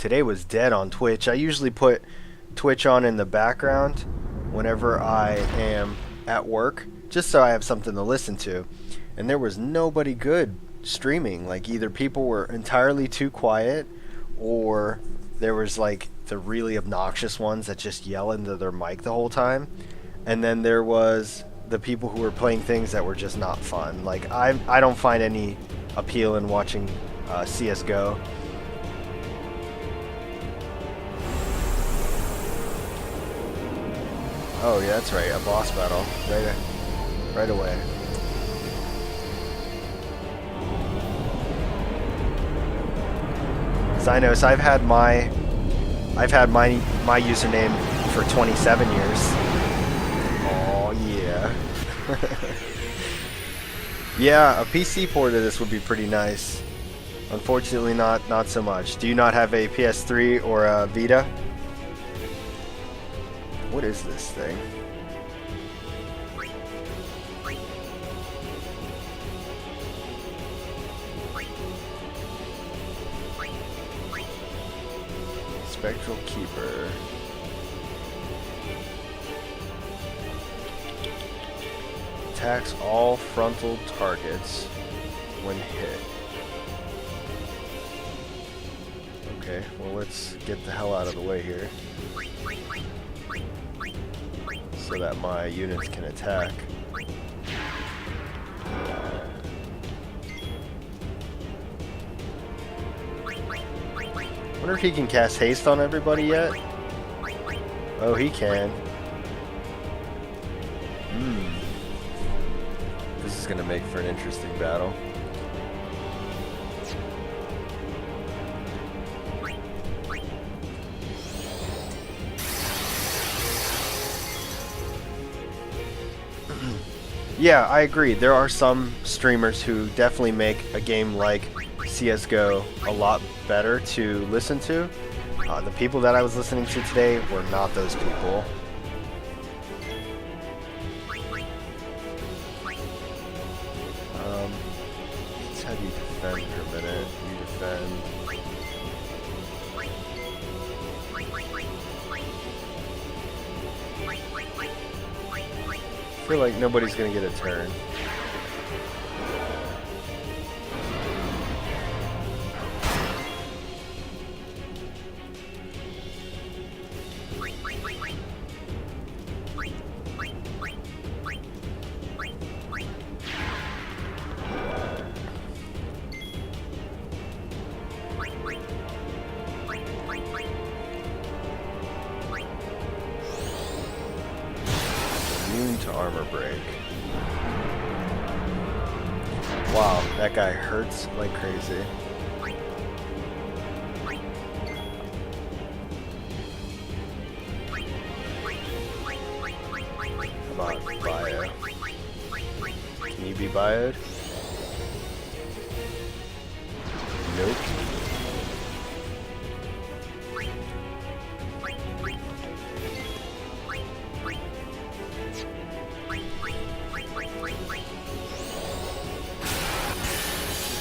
today was dead on Twitch. I usually put Twitch on in the background whenever I am at work, just so I have something to listen to. And there was nobody good streaming. Like, either people were entirely too quiet, or there was like the really obnoxious ones that just yell into their mic the whole time. And then there was the people who were playing things that were just not fun. Like, I don't find any appeal in watching CSGO. Oh yeah, that's right, a boss battle right away. So I know, so I've had my username for 27 years. Oh yeah. Yeah, a PC port of this would be pretty nice. Unfortunately, not so much. Do you not have a PS3 or a Vita? What is this thing? Spectral Keeper. Attacks all frontal targets when hit. Okay, well, let's get the hell out of the way here so that my units can attack. Wonder if he can cast haste on everybody yet? Oh, he can. This is gonna make for an interesting battle. Yeah, I agree. There are some streamers who definitely make a game like CSGO a lot better to listen to. The people that I was listening to today were not those people. Let's have you defend for a minute. You defend. I feel like nobody's gonna get a turn. To armor break. Wow, that guy hurts like crazy. How about bio? Can you be bioed? Nope.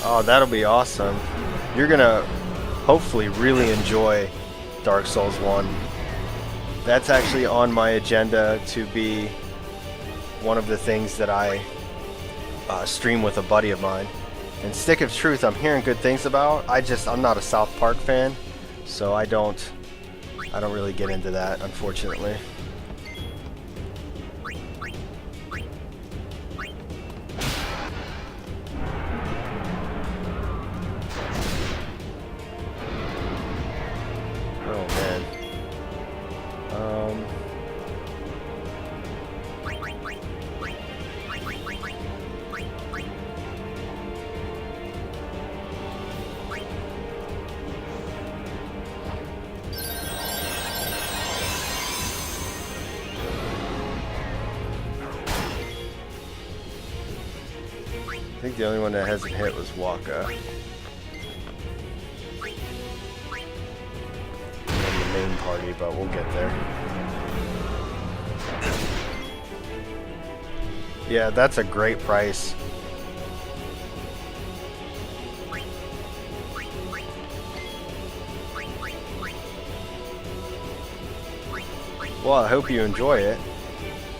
Oh, that'll be awesome. You're gonna hopefully really enjoy Dark Souls 1. That's actually on my agenda to be one of the things that I stream with a buddy of mine. And Stick of Truth, I'm hearing good things about. I'm not a South Park fan, so I don't really get into that, unfortunately. Oh man. I think the only one that hasn't hit was Waka. And the main party, but we'll get there. Yeah, that's a great price. Well, I hope you enjoy it.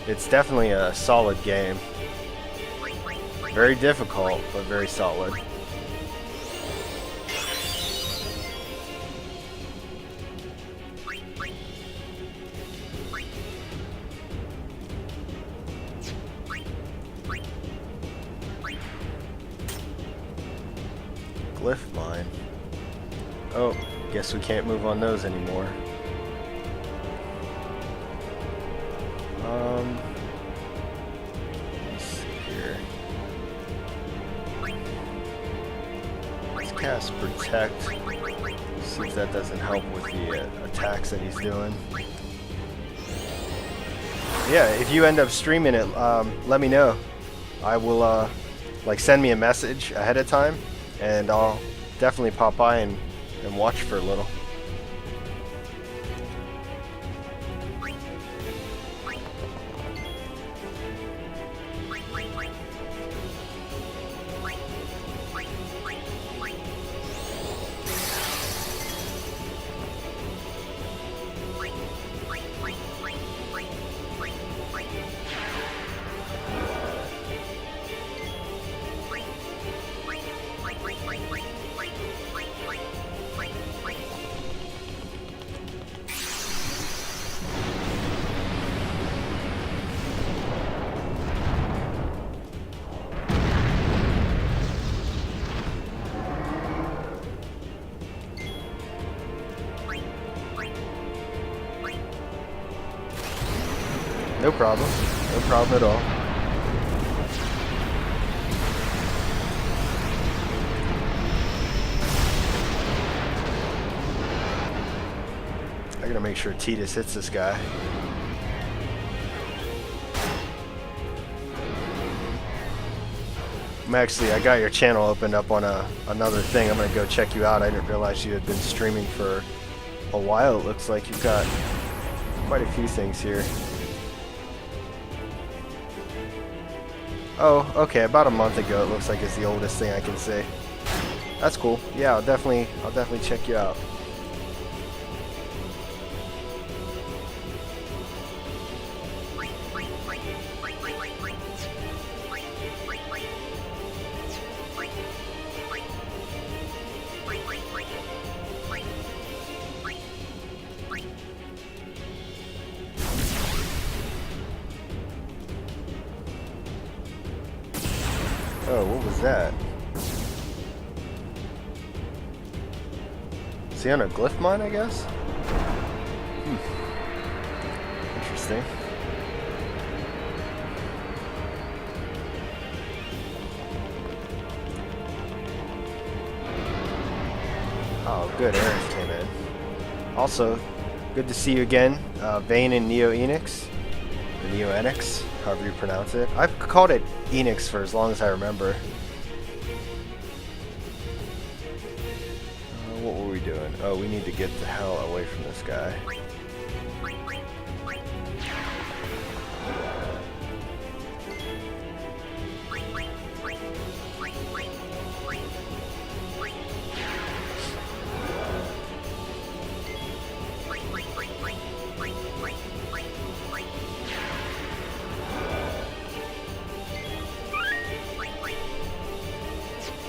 It's definitely a solid game. Very difficult, but very solid. Glyph mine. Oh, guess we can't move on those anymore. Let's see here. Let's cast Protect. See if that doesn't help with the attacks that he's doing. Yeah, if you end up streaming it, let me know. I will, like, send me a message ahead of time, and I'll definitely pop by and watch for a little. No problem. No problem at all. I gotta make sure Titus hits this guy. I got your channel opened up on another thing. I'm gonna go check you out. I didn't realize you had been streaming for a while. It looks like you've got quite a few things here. Oh, okay, about a month ago it looks like it's the oldest thing I can see. That's cool. Yeah, I'll definitely check you out. Oh, what was that? Is he on a glyph mine, I guess? Interesting. Oh, good. Aaron came in. Also, good to see you again, Vayne and Neo Enix. Or Neo Enix, however you pronounce it. I've called it Enix for as long as I remember. What were we doing? Oh, we need to get the hell away from this guy.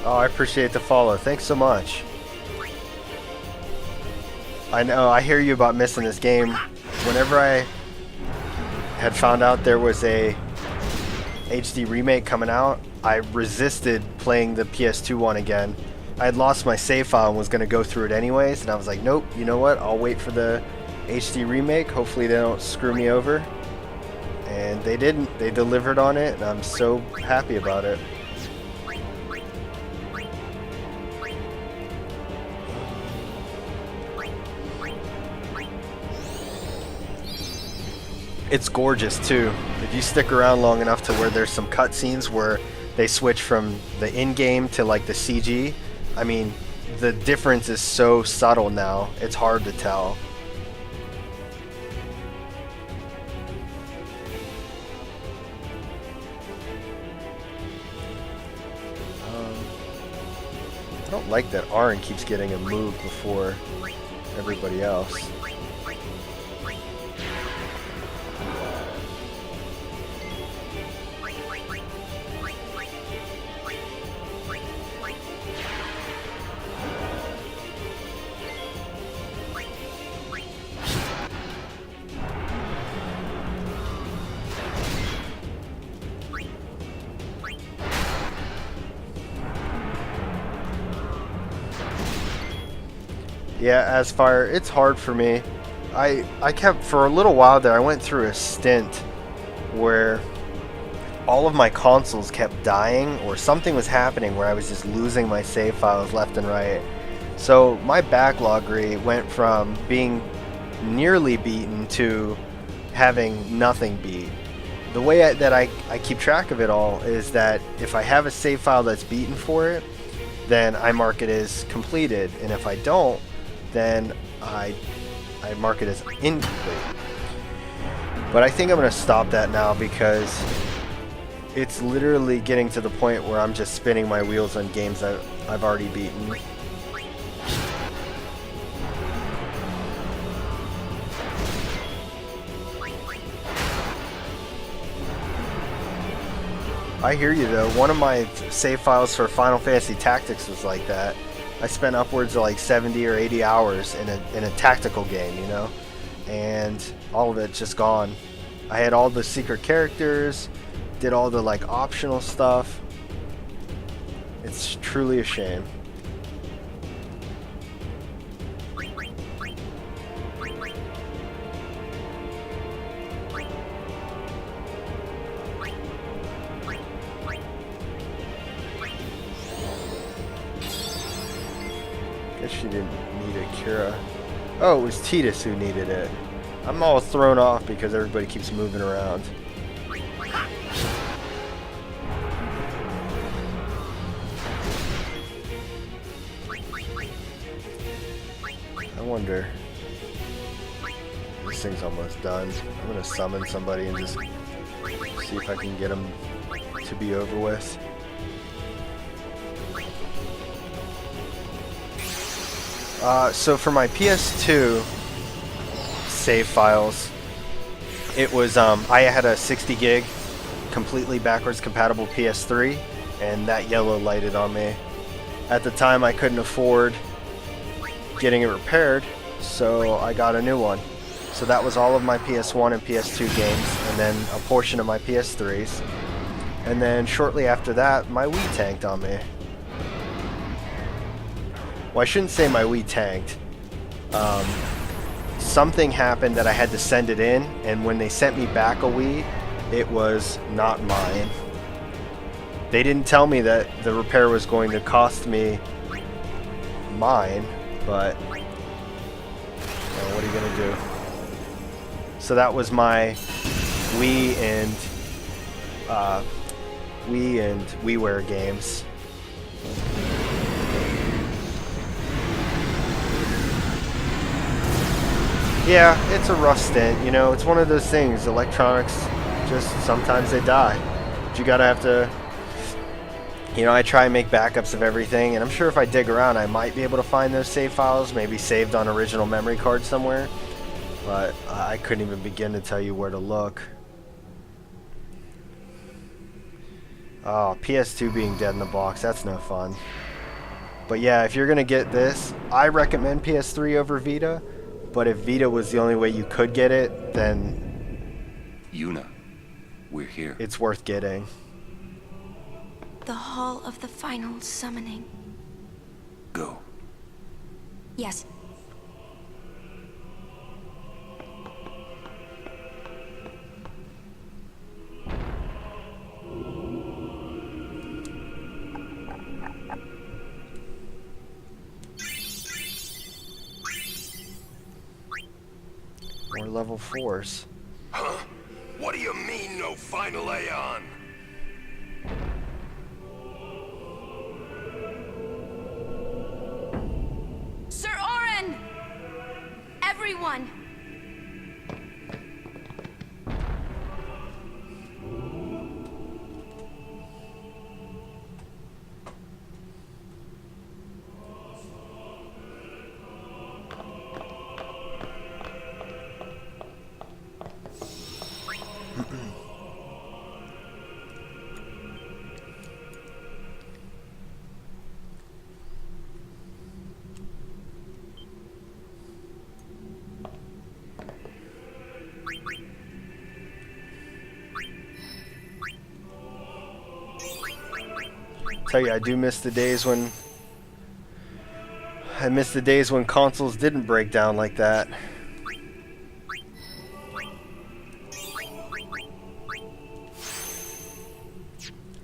Oh, I appreciate the follow. Thanks so much. I know, I hear you about missing this game. Whenever I had found out there was a HD remake coming out, I resisted playing the PS2 one again. I had lost my save file and was going to go through it anyways, and I was like, nope, you know what, I'll wait for the HD remake. Hopefully they don't screw me over. And they didn't. They delivered on it, and I'm so happy about it. It's gorgeous too. If you stick around long enough to where there's some cutscenes where they switch from the in-game to like the CG, I mean, the difference is so subtle now, it's hard to tell. I don't like that Aaron keeps getting a move before everybody else. Yeah, as fire, it's hard for me. I kept, for a little while there, I went through a stint where all of my consoles kept dying, or something was happening where I was just losing my save files left and right. So my backlog rate went from being nearly beaten to having nothing beat. The way that I keep track of it all is that if I have a save file that's beaten for it, then I mark it as completed, and if I don't, then I mark it as incomplete. But I think I'm going to stop that now because it's literally getting to the point where I'm just spinning my wheels on games that I've already beaten. I hear you though. One of my save files for Final Fantasy Tactics was like that. I spent upwards of like 70 or 80 hours in a tactical game, you know, and all of it's just gone. I had all the secret characters, did all the like optional stuff. It's truly a shame. Guess she didn't need a Kira. Oh, it was Titus who needed it. I'm all thrown off because everybody keeps moving around. I wonder. This thing's almost done. I'm gonna summon somebody and just see if I can get them to be over with. So for my PS2 save files, it was I had a 60 gig completely backwards compatible PS3, and that yellow lighted on me. At the time I couldn't afford getting it repaired, so I got a new one. So that was all of my PS1 and PS2 games, and then a portion of my PS3s. And then shortly after that, my Wii tanked on me. Well, I shouldn't say my Wii tanked. Something happened that I had to send it in, and when they sent me back a Wii, it was not mine. They didn't tell me that the repair was going to cost me mine, but what are you gonna do? So that was my Wii and WiiWare games. Yeah, it's a rough stint, you know, it's one of those things, electronics, just sometimes they die. But you gotta have to, you know, I try and make backups of everything, and I'm sure if I dig around I might be able to find those save files, maybe saved on original memory card somewhere, but I couldn't even begin to tell you where to look. Oh, PS2 being dead in the box, that's no fun. But yeah, if you're gonna get this, I recommend PS3 over Vita. But if Vita was the only way you could get it, then Yuna, we're here. It's worth getting. The Hall of the Final Summoning. Go. Yes. More level 4s. Huh? What do you mean, no final Aeon? Sir Orin! Everyone! Tell you, I do miss the days when I miss the days when consoles didn't break down like that.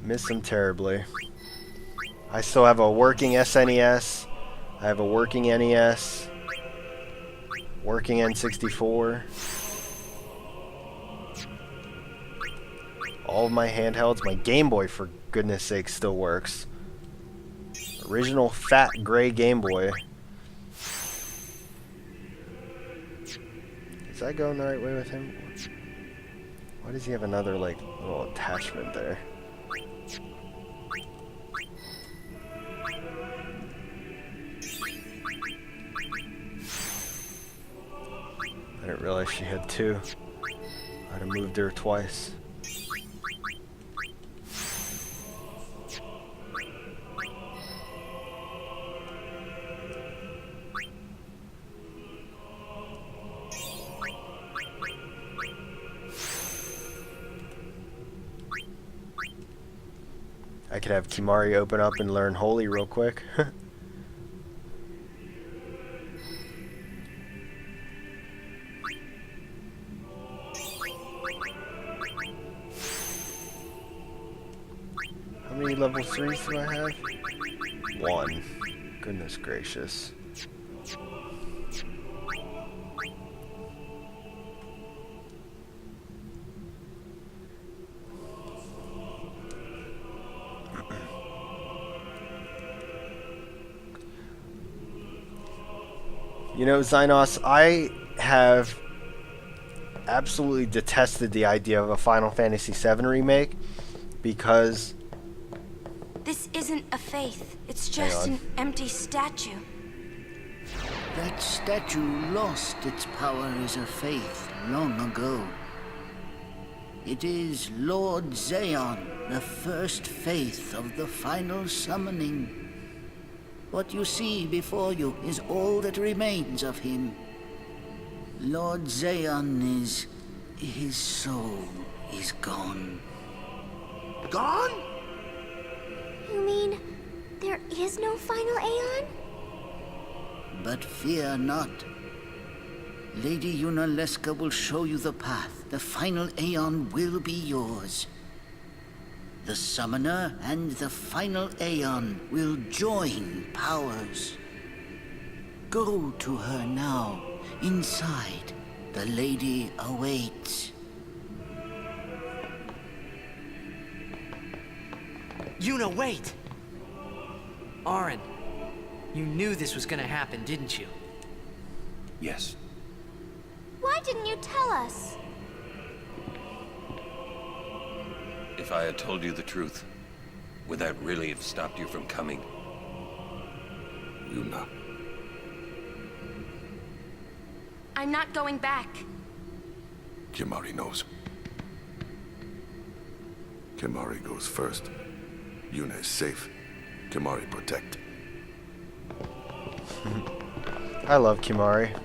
Miss them terribly. I still have a working SNES. I have a working NES. Working N64. All of my handhelds. My Game Boy, for goodness sake, still works. Original fat gray Game Boy. Is that going the right way with him? Why does he have another, like, little attachment there? I didn't realize she had two. I'd have moved her twice. I could have Kimari open up and learn Holy real quick. How many level 3s do I have? 1. Goodness gracious. You know, Xynos, I have absolutely detested the idea of a Final Fantasy VII remake because... This isn't a faith. It's just an empty statue. That statue lost its power as a faith long ago. It is Lord Zeon, the first faith of the final summoning. What you see before you is all that remains of him. Lord Zeon is... his soul is gone. Gone? You mean there is no final Aeon? But fear not. Lady Yunalesca will show you the path. The final Aeon will be yours. The Summoner and the final Aeon will join powers. Go to her now. Inside, the lady awaits. Yuna, wait! Auron, you knew this was gonna happen, didn't you? Yes. Why didn't you tell us? If I had told you the truth, would that really have stopped you from coming? Yuna. I'm not going back. Kimari knows. Kimari goes first. Yuna is safe. Kimari protect. I love Kimari.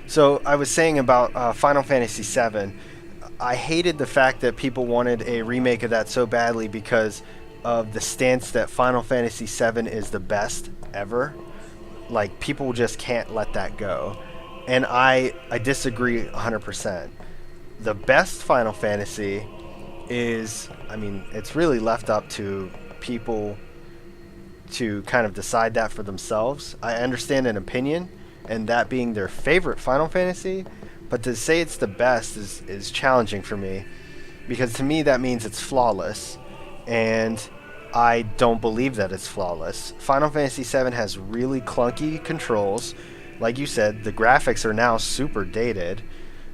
So I was saying about Final Fantasy VII. I hated the fact that people wanted a remake of that so badly because of the stance that Final Fantasy VII is the best ever. Like, people just can't let that go. And I disagree 100%. The best Final Fantasy is, I mean, it's really left up to people to kind of decide that for themselves. I understand an opinion, and that being their favorite Final Fantasy, but to say it's the best is challenging for me, because to me that means it's flawless, and I don't believe that it's flawless. Final Fantasy VII has really clunky controls. Like you said, the graphics are now super dated.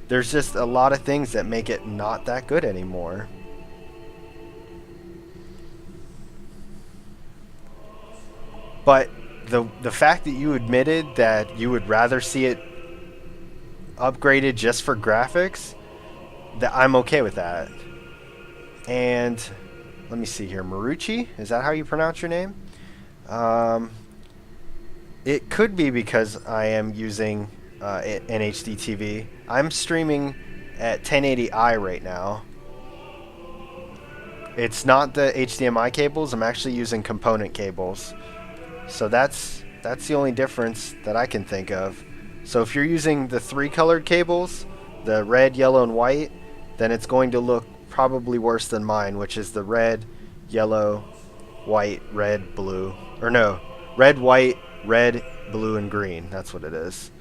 There's just a lot of things that make it not that good anymore. But the fact that you admitted that you would rather see it upgraded just for graphics, that I'm okay with that. And let me see here, Marucci, is that how you pronounce your name? It could be because I am using an HD TV. I'm streaming at 1080i right now. It's not the HDMI cables. I'm actually using component cables. So that's the only difference that I can think of. So if you're using the 3 colored cables, the red, yellow, and white, then it's going to look probably worse than mine, which is the red, yellow, white, red, blue. Or no, red, white, red, blue, and green. That's what it is.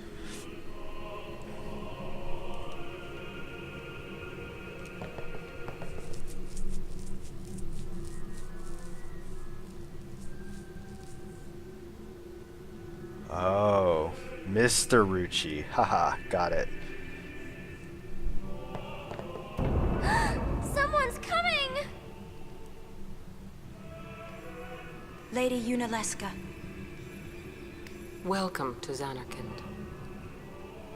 Oh, Mr. Rucci. Haha, got it. Someone's coming! Lady Yunalesca. Welcome to Zanarkand.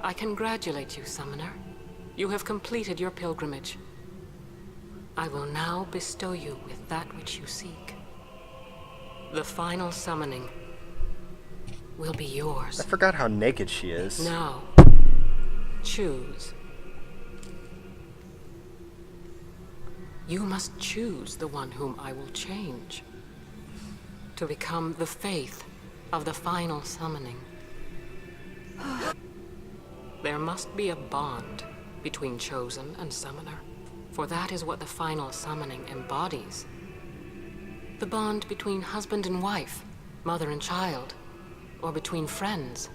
I congratulate you, Summoner. You have completed your pilgrimage. I will now bestow you with that which you seek. The final summoning will be yours. I forgot how naked she is. Now, choose. You must choose the one whom I will change to become the faith of the final summoning. There must be a bond between chosen and summoner, for that is what the final summoning embodies. The bond between husband and wife, mother and child, or between friends.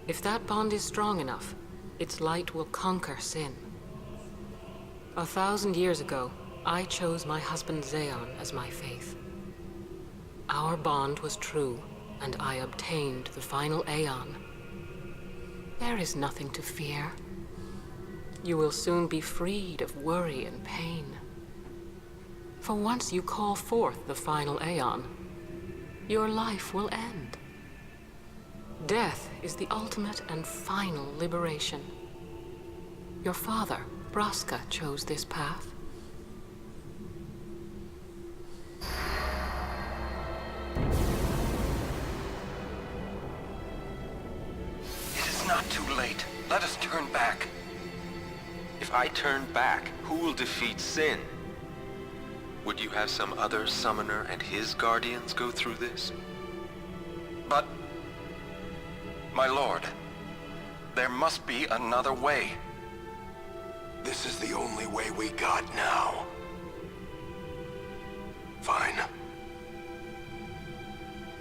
If that bond is strong enough, its light will conquer sin. 1,000 years ago, I chose my husband Zeon as my faith. Our bond was true, and I obtained the final Aeon. There is nothing to fear. You will soon be freed of worry and pain. For once you call forth the final Aeon, your life will end. Death is the ultimate and final liberation. Your father, Braska, chose this path. It is not too late. Let us turn back. If I turn back, who will defeat Sin? Would you have some other summoner and his guardians go through this? But, my lord, there must be another way. This is the only way we got now. Fine.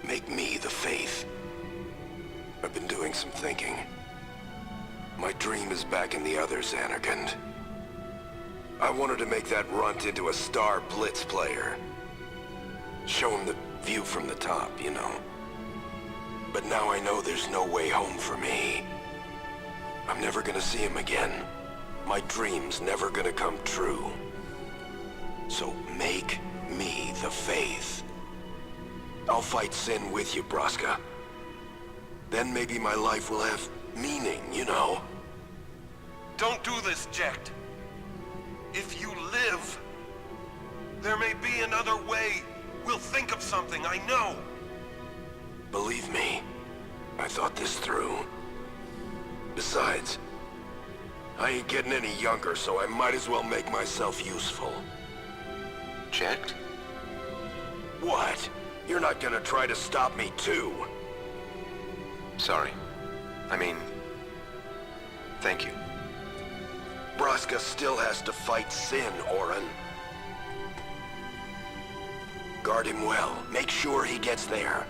Make me the faith. I've been doing some thinking. My dream is back in the other Zanarkand. I wanted to make that runt into a star blitz player. Show him the view from the top, you know. But now I know there's no way home for me. I'm never gonna see him again. My dream's never gonna come true. So make me the faith. I'll fight Sin with you, Braska. Then maybe my life will have meaning, you know? Don't do this, Jecht. If you live, there may be another way. We'll think of something, I know. Believe me, I thought this through. Besides, I ain't getting any younger, so I might as well make myself useful. Jecht? What? You're not gonna try to stop me too? Sorry. I mean, thank you. Braska still has to fight Sin, Orin. Guard him well. Make sure he gets there.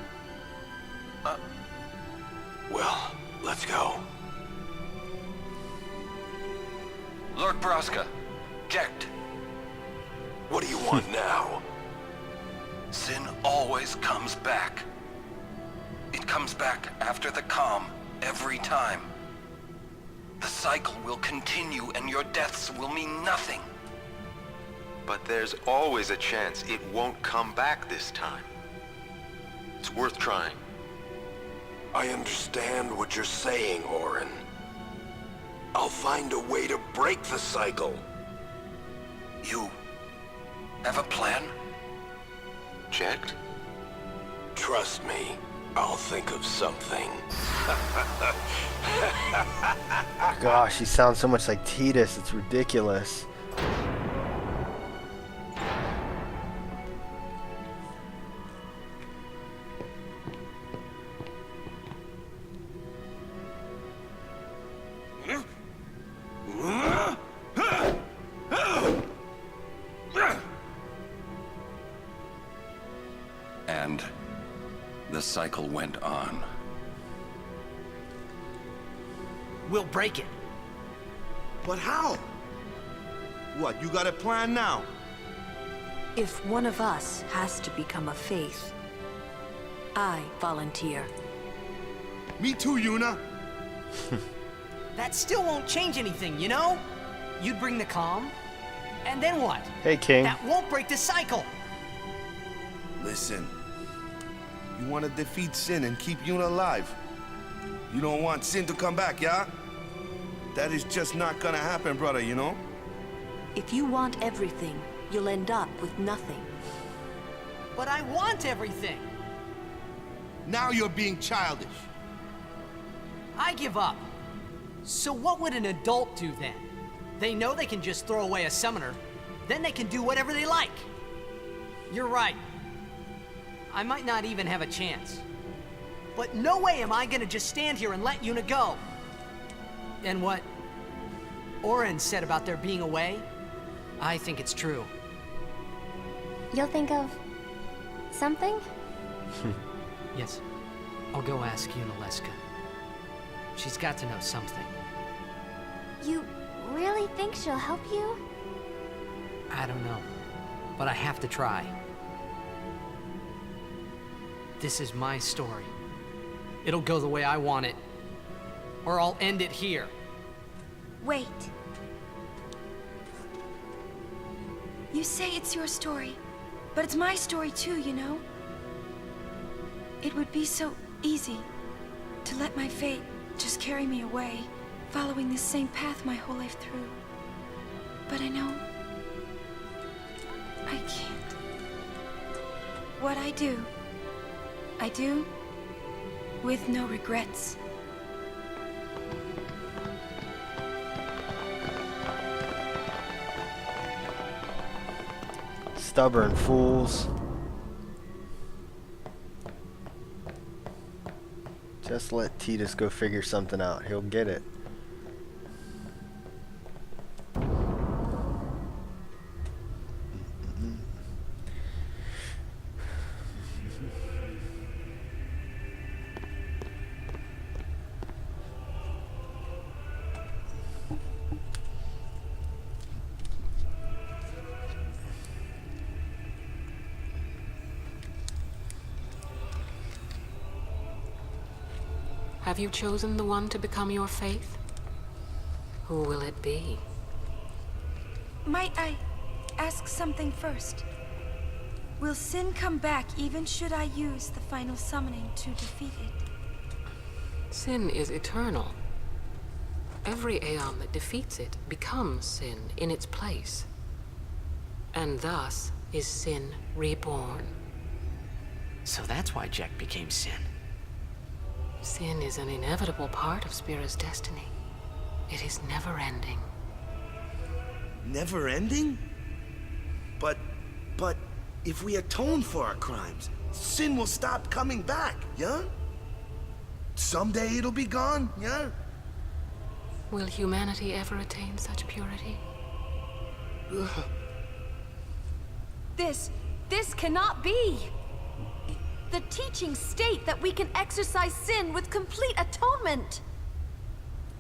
Well, let's go. Lord Braska, Jecht. What do you want now? Sin always comes back. It comes back after the calm, every time. The cycle will continue and your deaths will mean nothing. But there's always a chance it won't come back this time. It's worth trying. I understand what you're saying, Orin. I'll find a way to break the cycle. You have a plan? Jecht? Trust me, I'll think of something. Gosh, he sounds so much like Tidus. It's ridiculous. And the cycle went on. We'll break it. But how? What, you got a plan now? If one of us has to become a faith, I volunteer. Me too, Yuna. That still won't change anything, you know? You'd bring the calm, and then what? Hey, King. That won't break the cycle. Listen, you want to defeat Sin and keep Yuna alive. You don't want Sin to come back, yeah? That is just not gonna happen, brother, you know? If you want everything, you'll end up with nothing. But I want everything. Now you're being childish. I give up. So what would an adult do then? They know they can just throw away a summoner, then they can do whatever they like. You're right. I might not even have a chance. But no way am I gonna just stand here and let Yuna go. And what Oren said about there being a way, I think it's true. You'll think of something? Yes, I'll go ask Yunalesca. She's got to know something. You really think she'll help you? I don't know, but I have to try. This is my story. It'll go the way I want it, or I'll end it here. Wait. You say it's your story, but it's my story too, you know? It would be so easy to let my fate just carry me away, following this same path my whole life through. But I know I can't. What I do with no regrets. Stubborn fools. Just let Titus go figure something out. He'll get it. Have you chosen the one to become your faith? Who will it be? Might I ask something first? Will Sin come back even should I use the final summoning to defeat it? Sin is eternal. Every Aeon that defeats it becomes Sin in its place. And thus is Sin reborn. So that's why Jack became Sin. Sin is an inevitable part of Spira's destiny. It is never-ending. Never ending? But if we atone for our crimes, Sin will stop coming back, yeah? Someday it'll be gone, yeah? Will humanity ever attain such purity? This cannot be! The teachings state that we can exercise sin with complete atonement.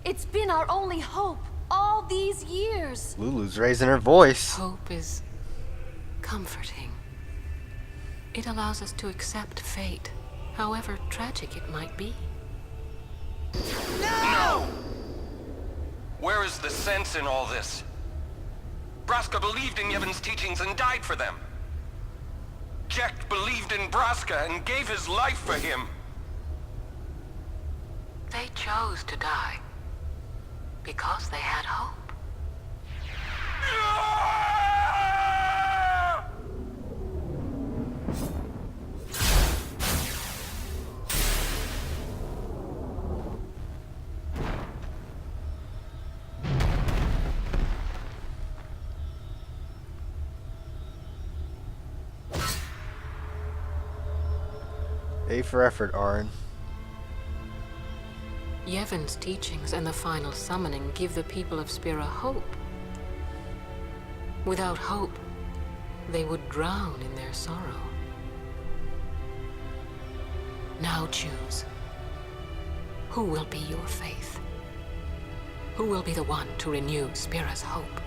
It's been our only hope all these years. Lulu's raising her voice. Hope is comforting. It allows us to accept fate, however tragic it might be. No! Where is the sense in all this? Braska believed in Yevon's teachings and died for them. Jack believed in Braska and gave his life for him. They chose to die because they had hope. A for effort, Aaron. Yevon's teachings and the final summoning give the people of Spira hope. Without hope, they would drown in their sorrow. Now choose. Who will be your faith? Who will be the one to renew Spira's hope?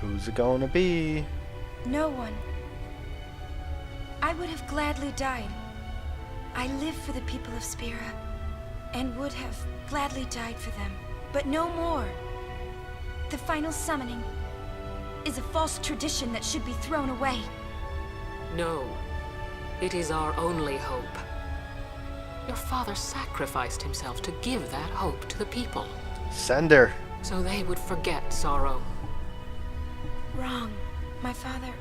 Who's it gonna be? No one. I would have gladly died. I live for the people of Spira, and would have gladly died for them. But no more. The final summoning is a false tradition that should be thrown away. No. It is our only hope. Your father sacrificed himself to give that hope to the people, Send her. so they would forget sorrow. Wrong. My father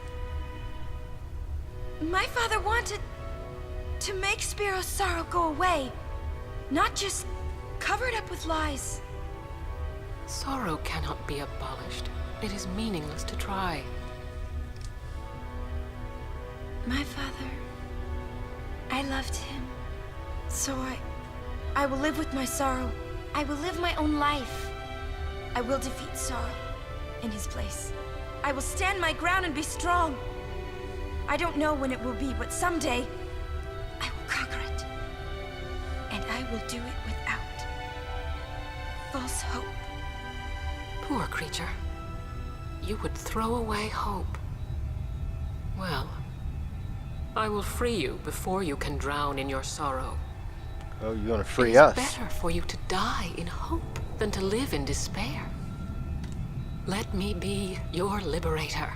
wanted to make Spiro's sorrow go away, not just cover it up with lies. Sorrow cannot be abolished. It is meaningless to try. My father, I loved him. So I will live with my sorrow. I will live my own life. I will defeat sorrow in his place. I will stand my ground and be strong. I don't know when it will be, but someday I will conquer it. And I will do it without false hope. Poor creature. You would throw away hope. Well, I will free you before you can drown in your sorrow. Oh, you want to free It is us? better for you to die in hope than to live in despair. Let me be your liberator.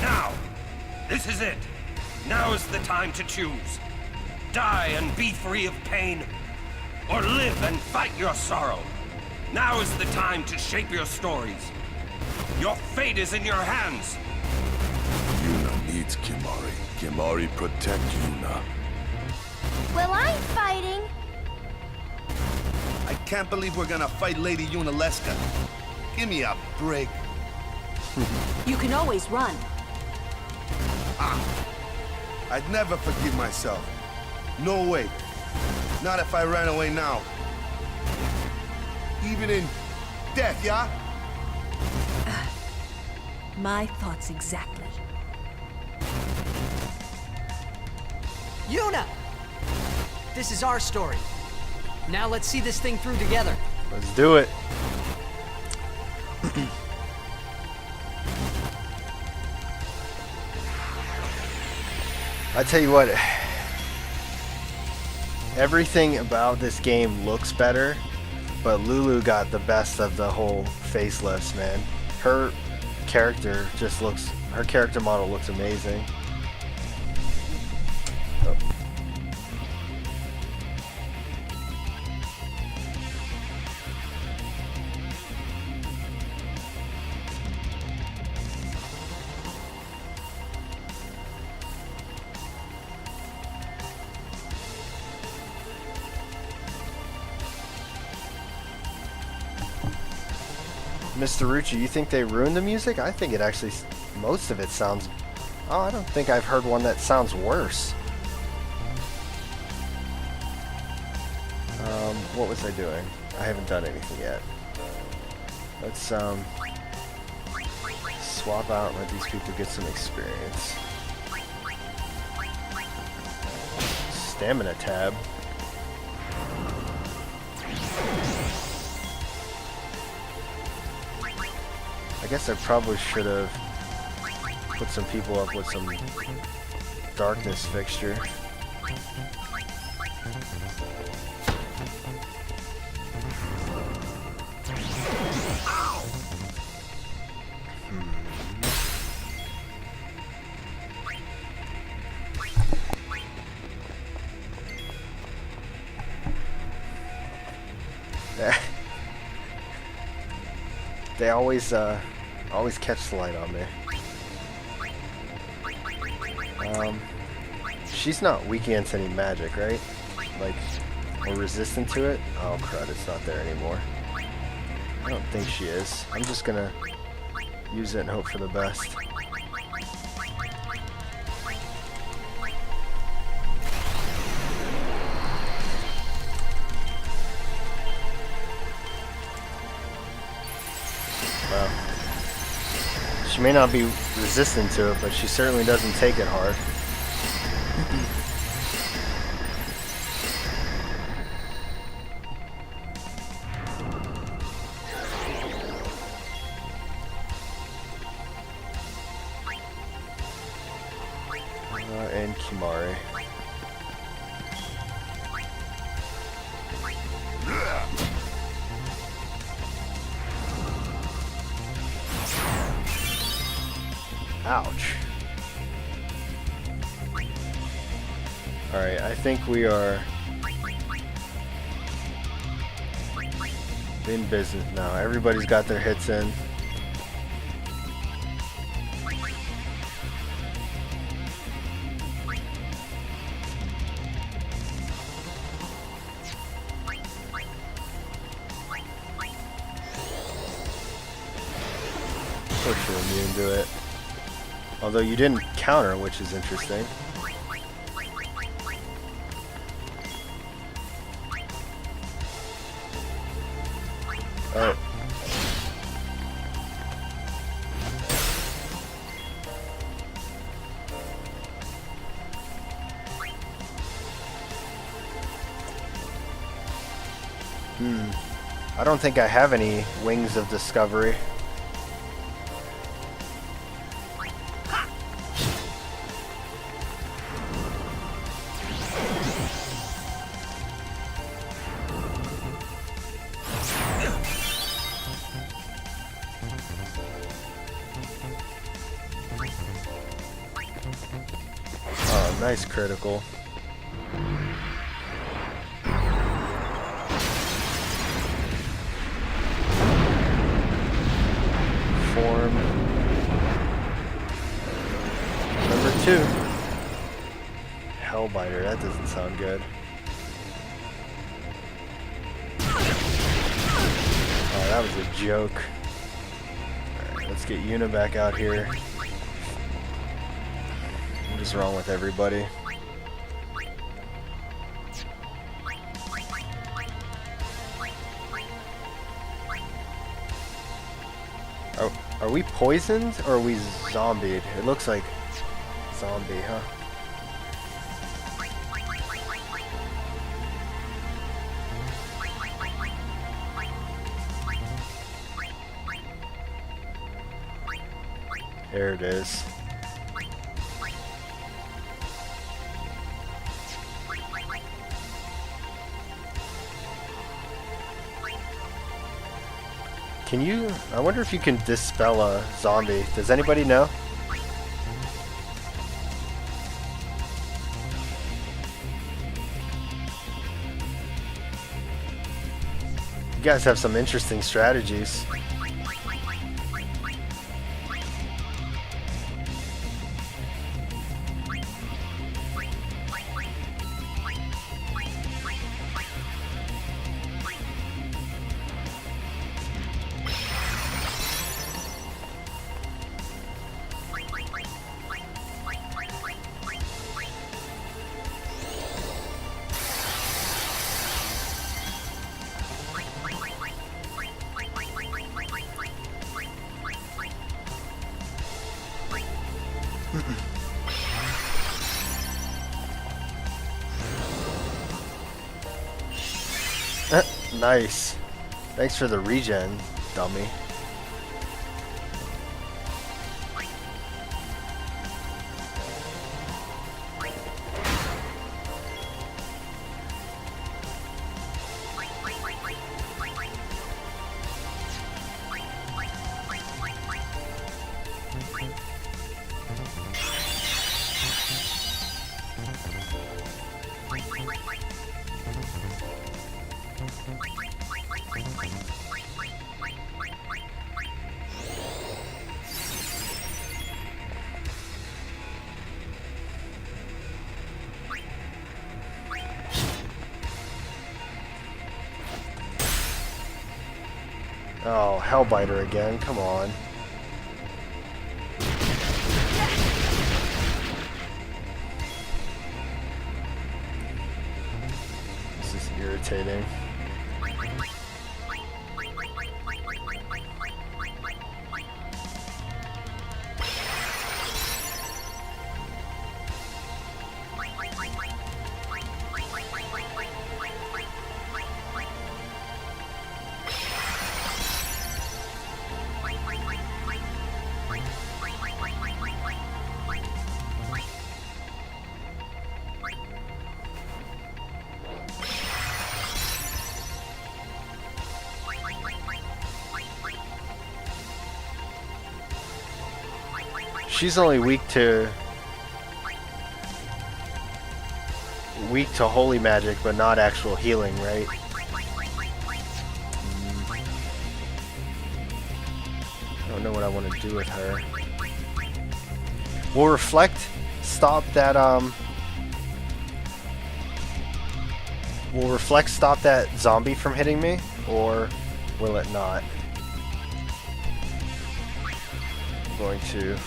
Now! This is it! Now is the time to choose. Die and be free of pain, or live and fight your sorrow. Now is the time to shape your stories. Your fate is in your hands. Yuna needs Kimahri. Kimahri protect Yuna. Well, I'm fighting. I can't believe we're gonna fight Lady Yunalesca. Give me a break. You can always run. I'd never forgive myself. No way. Not if I ran away now. Even in death, yeah? My thoughts exactly. Yuna! This is our story. Now let's see this thing through together. Let's do it. I tell you what, everything about this game looks better, but Lulu got the best of the whole faceless, man. Her character just looks, her character model looks amazing. Oh. Mr. Rucci, you think they ruined the music? I think it actually, most of it sounds... Oh, I don't think I've heard one that sounds worse. What was I doing? I haven't done anything yet. Let's, swap out and let these people get some experience. Stamina tab. I guess I probably should have put some people up with some darkness fixture. They always catch the light on me. She's not weak against any magic, right? Like, or resistant to it? Oh crud, it's not there anymore. I don't think she is. I'm just gonna use it and hope for the best. She may not be resistant to it, but she certainly doesn't take it hard. And Kimari. Ouch. Alright, I think we are in business now. Everybody's got their hits in. Of course you're immune to it. Although you didn't counter, which is interesting. Oh. I don't think I have any Wings of Discovery. Oh, nice critical. Form. Number 2. Hellbiter, that doesn't sound good. Oh, that was a joke. Alright, let's get Yuna back out here. What is wrong with everybody? Are we poisoned or are we zombied? It looks like zombie, huh? There it is. Can you... I wonder if you can dispel a zombie. Does anybody know? You guys have some interesting strategies. Nice. Thanks for the regen, dummy. Oh, Hellbiter again, come on. This is irritating. she's only weak to holy magic, but not actual healing, right? I don't know what I want to do with her. Will reflect stop that will reflect stop that zombie from hitting me, or will it not? I'm going to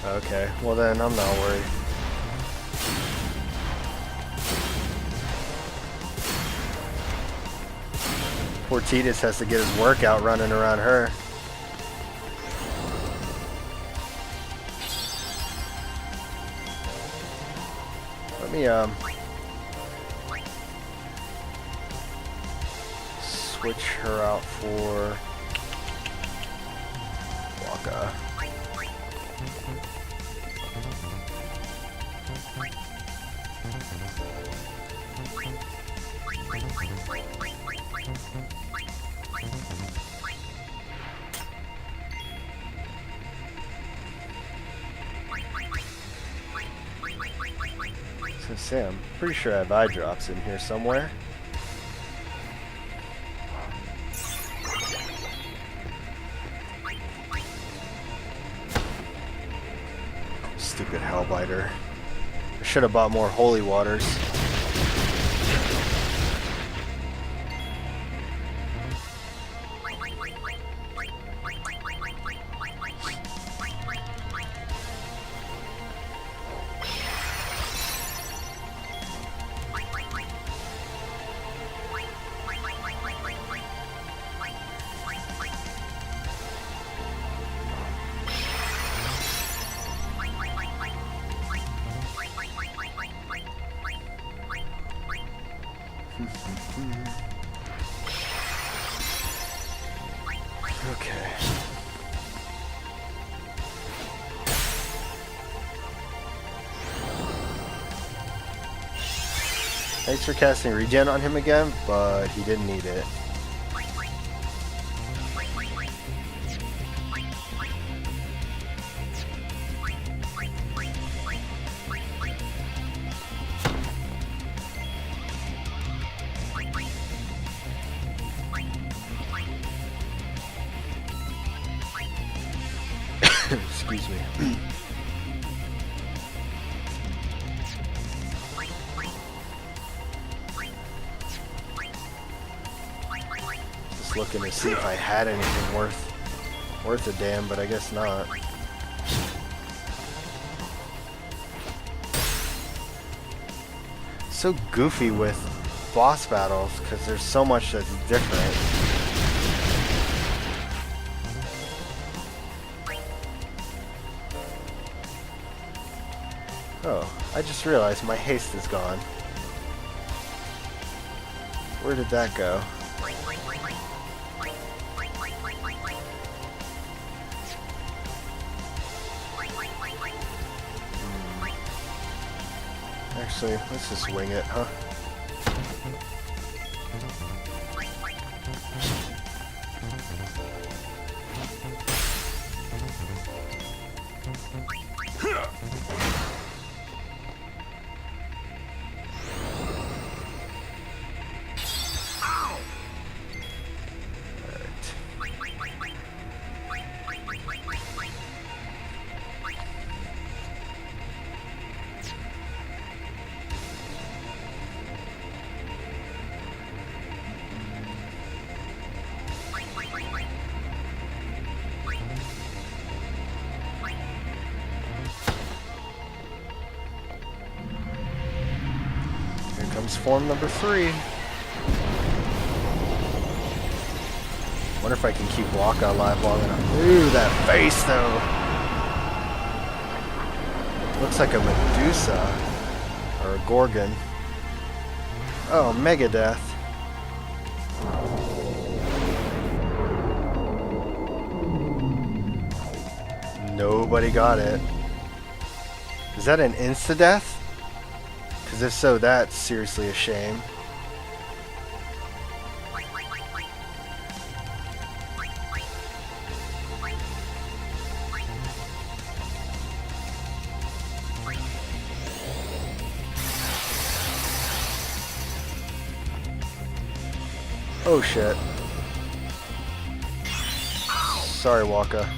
okay, well then I'm not worried. Poor Titus has to get his workout running around her. Let me switch her out for Waka. So Sam, pretty sure I have eye drops in here somewhere. Stupid Hellbiter. I should have bought more holy waters. Okay. Thanks for casting regen on him again, but he didn't need it. Excuse me. Just looking to see if I had anything worth a damn, but I guess not. So goofy with boss battles because there's so much that's different. Oh, I just realized my haste is gone. Where did that go? Actually, let's just wing it, huh? Comes form number 3. Wonder if I can keep Waka alive long enough. Ooh, that face though. Looks like a Medusa or a Gorgon. Oh, Mega Death. Nobody got it. Is that an insta-death? Because if so, that's seriously a shame. Oh shit. Sorry, Waka.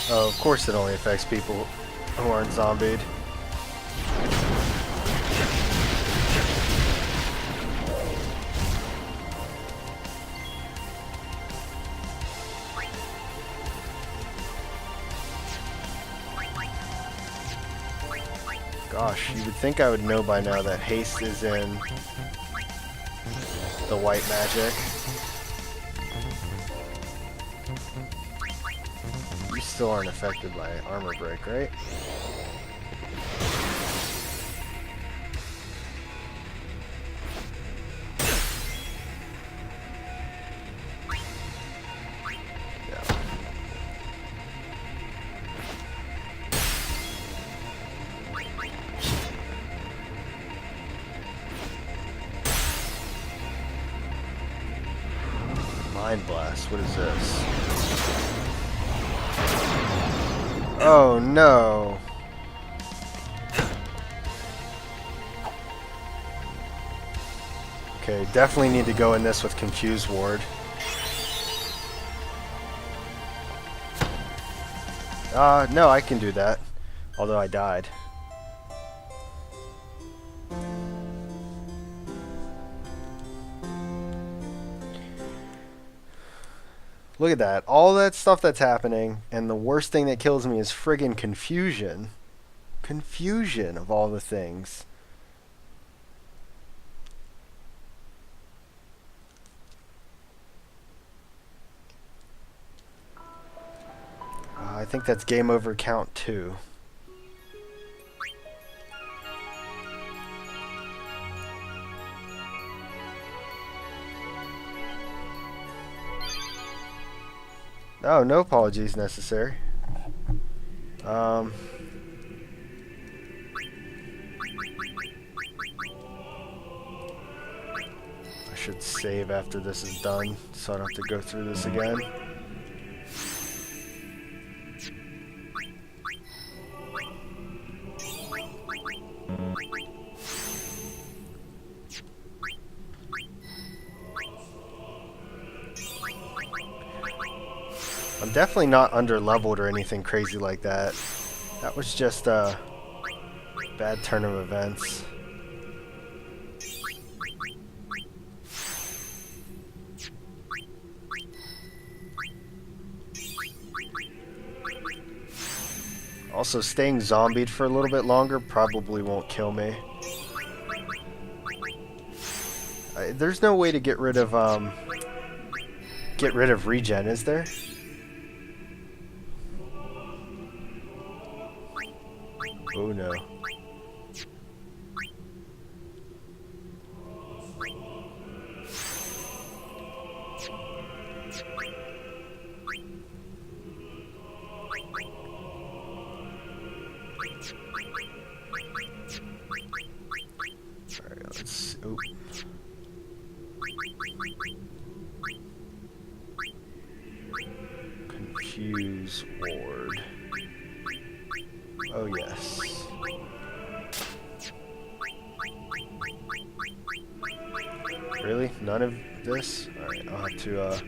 Oh, of course it only affects people who aren't zombied. Gosh, you would think I would know by now that haste is in the white magic. You still aren't affected by armor break, right? Mind Blast, what is this? Oh no! Okay, definitely need to go in this with Confused Ward. No, I can do that. Although I died. Look at that. All that stuff that's happening, and the worst thing that kills me is friggin' confusion. Confusion of all the things. I think that's game over count 2. Oh, no apologies necessary. I should save after this is done, so I don't have to go through this again. I'm definitely not under-leveled or anything crazy like that. That was just a bad turn of events. Also, staying zombied for a little bit longer probably won't kill me. There's no way to get rid of regen, is there? Oh no. Alright, let's... Oop. Confuse ward. Oh yes. Really? None of this? Alright, I'll have to,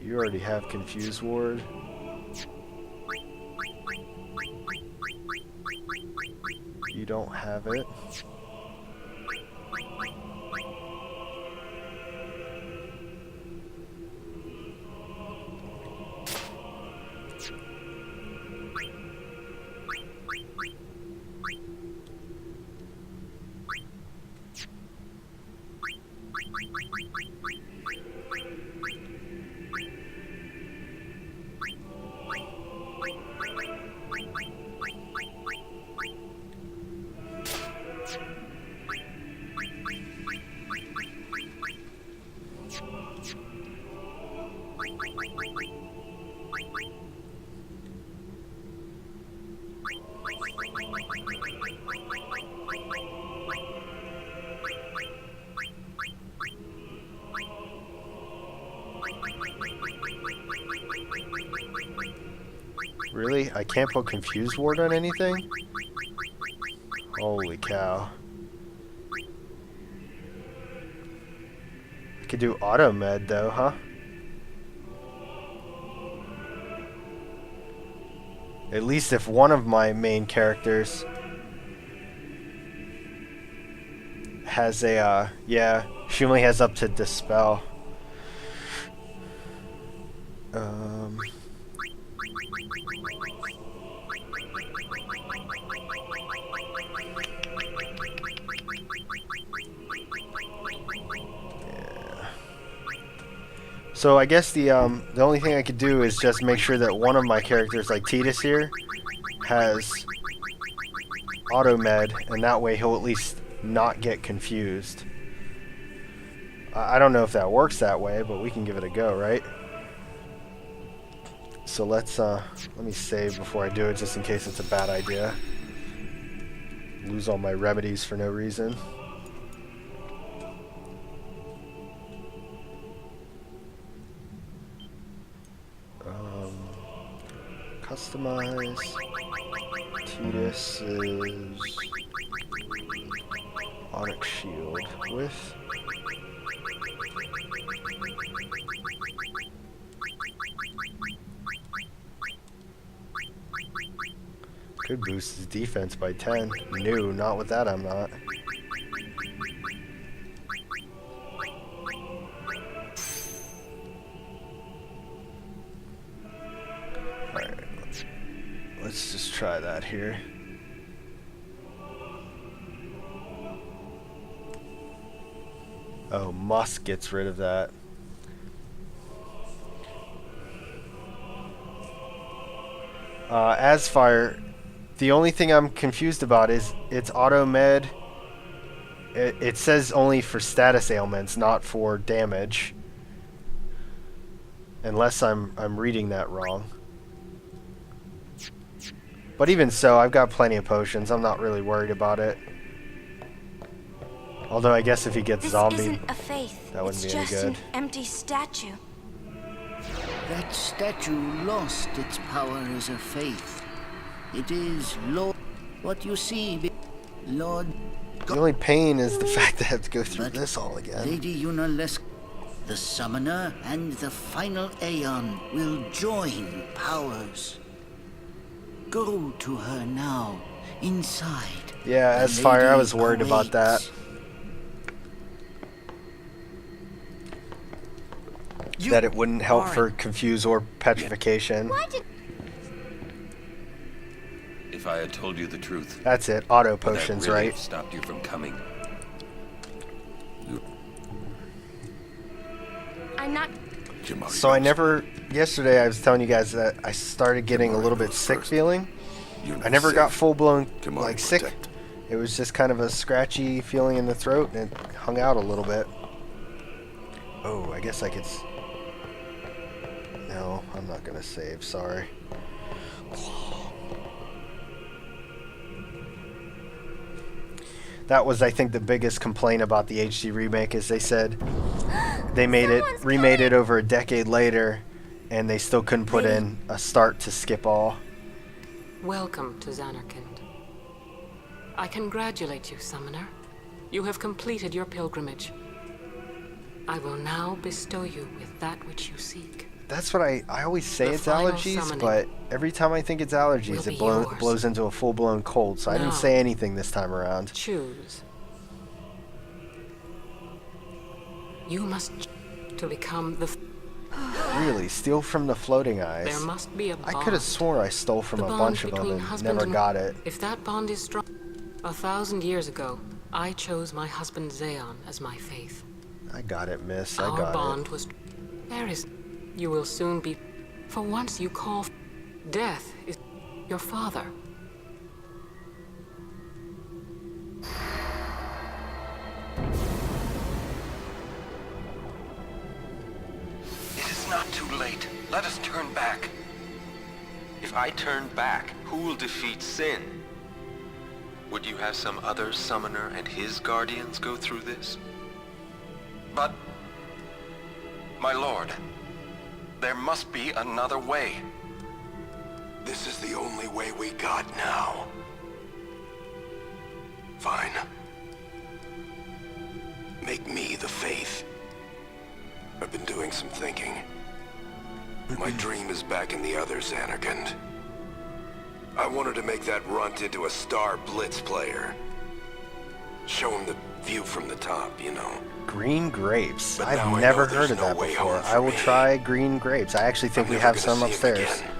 you already have Confuse Ward. You don't have it. Really? I can't put Confused Ward on anything? Holy cow. I could do Auto Med though, huh? At least if one of my main characters has a, yeah, she only has up to Dispel. So I guess the only thing I could do is just make sure that one of my characters, like Titus here, has Auto Med, and that way he'll at least not get confused. I don't know if that works that way, but we can give it a go, right? So let me save before I do it, just in case it's a bad idea. Lose all my remedies for no reason. Customize. Titus is Onyx Shield with could boost his defense by 10. No, not with that I'm not. Alright, let's just try that here. Oh, Musk gets rid of that. Asfire, the only thing I'm confused about is it's Auto Med. It says only for status ailments, not for damage. Unless I'm reading that wrong. But even so, I've got plenty of potions. I'm not really worried about it. Although I guess if he gets zombie, isn't a faith. that wouldn't It's be any just good. an empty statue. That statue lost its power as a faith. It is Lord. What you see, Lord. The only pain is the fact that I have to go through But this all again. Lady Yunalesca, the summoner and the final Aeon will join powers. Go to her now, inside. Yeah, The Asfire, I lady was worried about that. awaits. That it wouldn't help for Confuse or Petrification. If I had told you the truth, That's it, auto would that potions, really right? have stopped you from coming? I'm not. So I never, yesterday I was telling you guys that I started getting a little bit sick feeling. I never got full-blown, like, sick. It was just kind of a scratchy feeling in the throat, and it hung out a little bit. Oh, I guess I could... No, I'm not gonna save, sorry. That was, I think, the biggest complaint about the HD remake, is they said they remade it over a decade later, and they still couldn't put in a start to skip all. Welcome to Zanarkand. I congratulate you, Summoner. You have completed your pilgrimage. I will now bestow you with that which you seek. That's what I always say The it's final allergies, summoning but every time I think it's allergies, will it be yours. blows into a full-blown cold, so I didn't Now. say anything this time around. Choose. You must to become the... Really, steal from the floating eyes? There must be a I bond. could have swore I stole from The a bond bunch of them between and husband never and- got it. If that bond is strong... 1,000 years ago, I chose my husband Zeon as my faith. I got it, miss. I Our got bond it. was... There is... You will soon be... For once you call... Death is your father. It is not too late. Let us turn back. If I turn back, who will defeat sin? Would you have some other summoner and his guardians go through this? But... my lord, there must be another way. This is the only way we got now. Fine. Make me the faith. I've been doing some thinking. My dream is back in the others, Anakin. I wanted to make that runt into a star blitz player. Show him the view from the top, you know. Green grapes. But I've now I never know heard there's of no that way before. home for I will me. try green grapes. I actually think I'm we never have gonna some see him upstairs. again.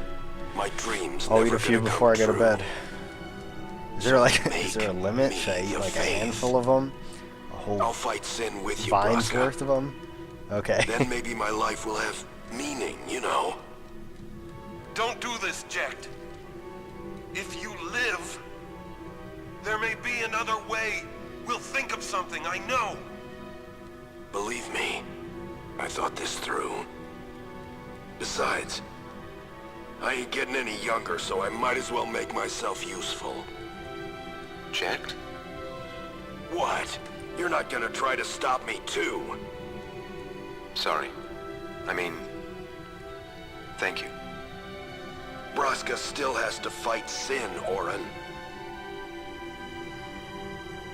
My dreams I'll eat never a few gonna come before I go to true. bed. Is there like is there a Make limit? me Should I eat the like a faith. handful of them? A whole I'll fight sin with you, vine's Braska. worth of them? Okay. Then maybe my life will have meaning, you know. Don't do this, Jecht. If you live, there may be another way. We'll think of something, I know. Believe me, I thought this through. Besides, I ain't getting any younger, so I might as well make myself useful. Jecht? What? You're not gonna try to stop me too? Sorry. I mean, thank you. Braska still has to fight sin, Orin.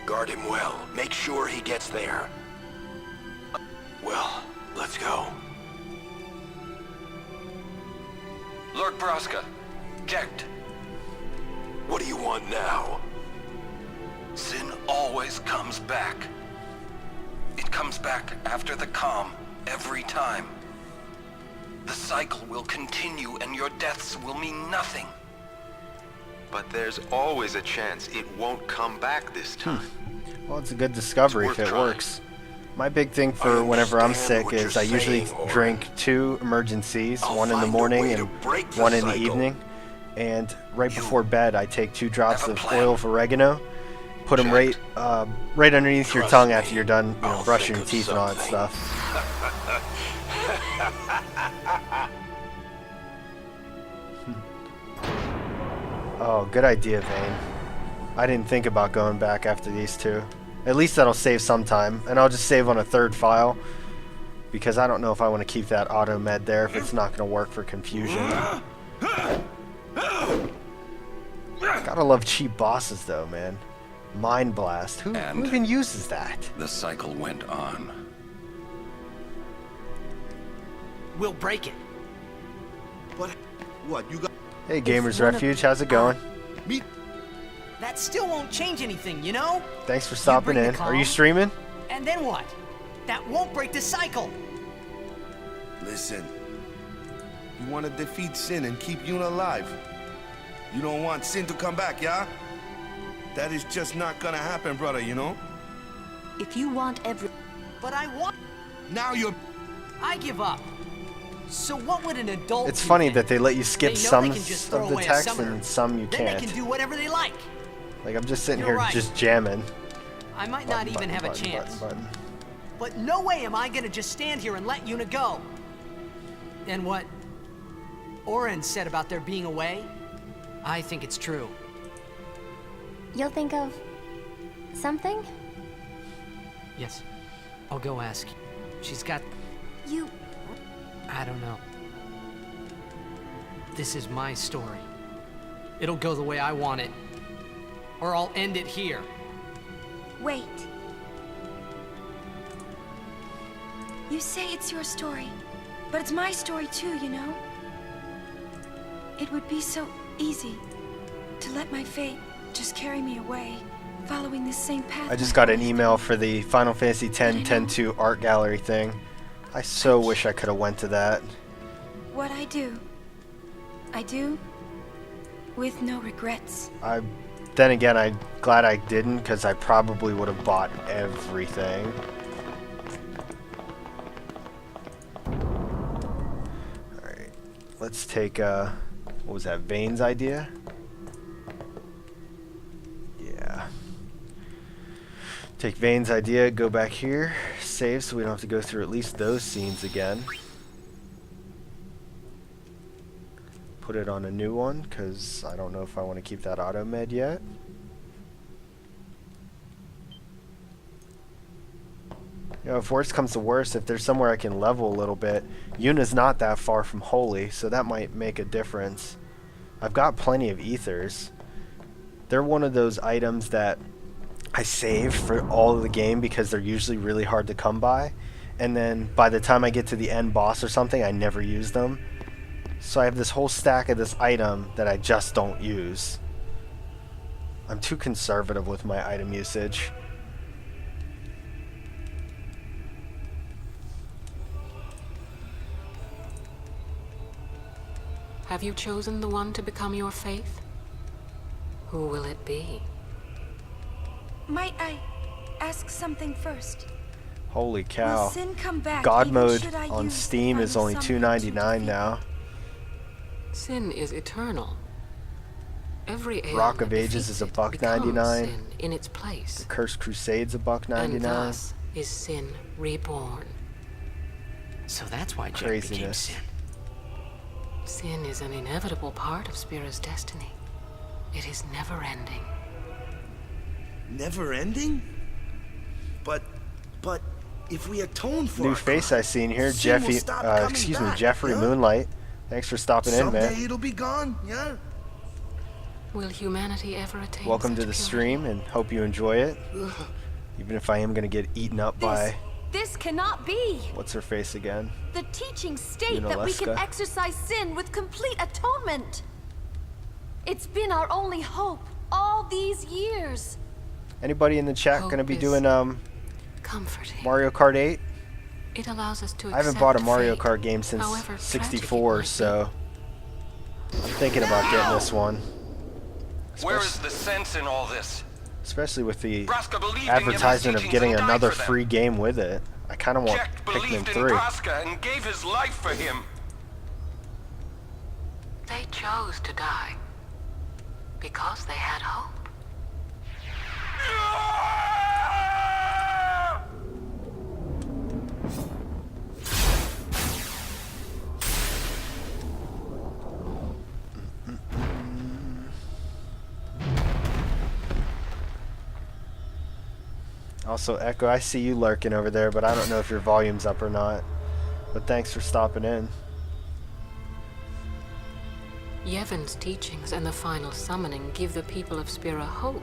Guard him well. Make sure he gets there. Well, let's go. Lord Braska, Jecht, What do you want now? sin always comes back. It comes back after the calm, every time. The cycle will continue and your deaths will mean nothing. But there's always a chance it won't come back this time. Well, it's a good discovery It's if worth it trying. works. My big thing for whenever I'm understand sick what is you're I usually saying, Orin. drink 2 emergencies, I'll one in the find a morning way to and break the one in the cycle. evening. And right You before bed, I take 2 drops have a of plan. oil of oregano, put them right, right underneath your Trust tongue me, after you're done, I'll brushing think your of teeth and all that something. stuff. Oh, good idea, Vane. I didn't think about going back after these 2. At least that'll save some time, and I'll just save on a 3rd file, because I don't know if I want to keep that auto med there if it's not going to work for confusion. Gotta love cheap bosses though, man. Mind Blast. Who And- even uses that? The cycle went on. We'll break it. What, you got Hey, Gamers one of- Refuge, how's it going? me? That still won't change anything, you know? Thanks for stopping bring the in. Are you calm. streaming? And then what? That won't break the cycle. Listen. You want to defeat sin and keep Yuna alive. You don't want sin to come back, yeah? That is just not gonna happen, brother, you know? If you want every... But I want... Now you're... I give up. So what would an adult It's do funny then? that they let you skip They know some they can just throw of the away a text summoner. and some you Then can't. they can do whatever they like. Like, I'm just sitting You're here right. just jamming. I might not Button, even button, have a button, chance. button, button. But no way am I gonna just stand here and let Yuna go. And what Oren said about there being a way, I think it's true. You'll think of something? Yes. I'll go ask. She's got... You... I don't know. This is my story. It'll go the way I want it. Or I'll end it here. Wait. You say it's your story, but it's my story too, you know? It would be so easy to let my fate just carry me away, following this same path. I just got an email for the Final Fantasy X 10-2 art gallery thing. I so wish I could have went to that. What I do with no regrets. Then again, I'm glad I didn't, because I probably would have bought everything. Alright, let's take, what was that, Vane's idea? Yeah. Take Vane's idea, go back here, save so we don't have to go through at least those scenes again. Put it on a new one, because I don't know if I want to keep that auto med yet. You know, if worst comes to worst, if there's somewhere I can level a little bit, Yuna's not that far from Holy, so that might make a difference. I've got plenty of ethers. They're one of those items that I save for all of the game because they're usually really hard to come by. And then by the time I get to the end boss or something, I never use them. So I have this whole stack of this item that I just don't use. I'm too conservative with my item usage. Have you chosen the one to become your faith? Who will it be? Might I ask something first? Holy cow. Will Sin come back God even mode should I on use the Steam is final only summoner to $2.99 defeat now. Sin is eternal. Every aeon Rock that of Ages defeats is it $1.99. becomes Sin in its place. The Cursed Crusade's $1.99. And thus is Sin reborn. So that's why Jack became Craziness. Sin. Sin is an inevitable part of Spira's destiny. It is never-ending. Never ending? But if we atone for New our face crime, I seen here, Sin will stop coming back, Jeffrey yeah? Moonlight. Thanks for stopping in, Someday man. it'll be gone, yeah? Will humanity ever attain Welcome to such the purity? stream, and hope you enjoy it. Even if I am gonna get eaten up by This cannot be. what's her face again? The teaching state that we can Yunalesca. exercise sin with complete atonement. It's been our only hope all these years. Anybody in the chat Hope gonna be is doing comforting. Mario Kart 8? It allows us to I haven't accept bought a Mario fate, Kart game since however tragic it 64, might be. so I'm thinking about getting this one. Where is the sense in all this? Especially with the Braska believed in advertisement of Yev's getting teachings and another died for them. free game with it. I kind of want Jack Pikmin believed in 3. Braska and gave his life for him. They chose to die because they had hope. Also, Echo, I see you lurking over there, but I don't know if your volume's up or not. But thanks for stopping in. Yevon's teachings and the final summoning give the people of Spira hope.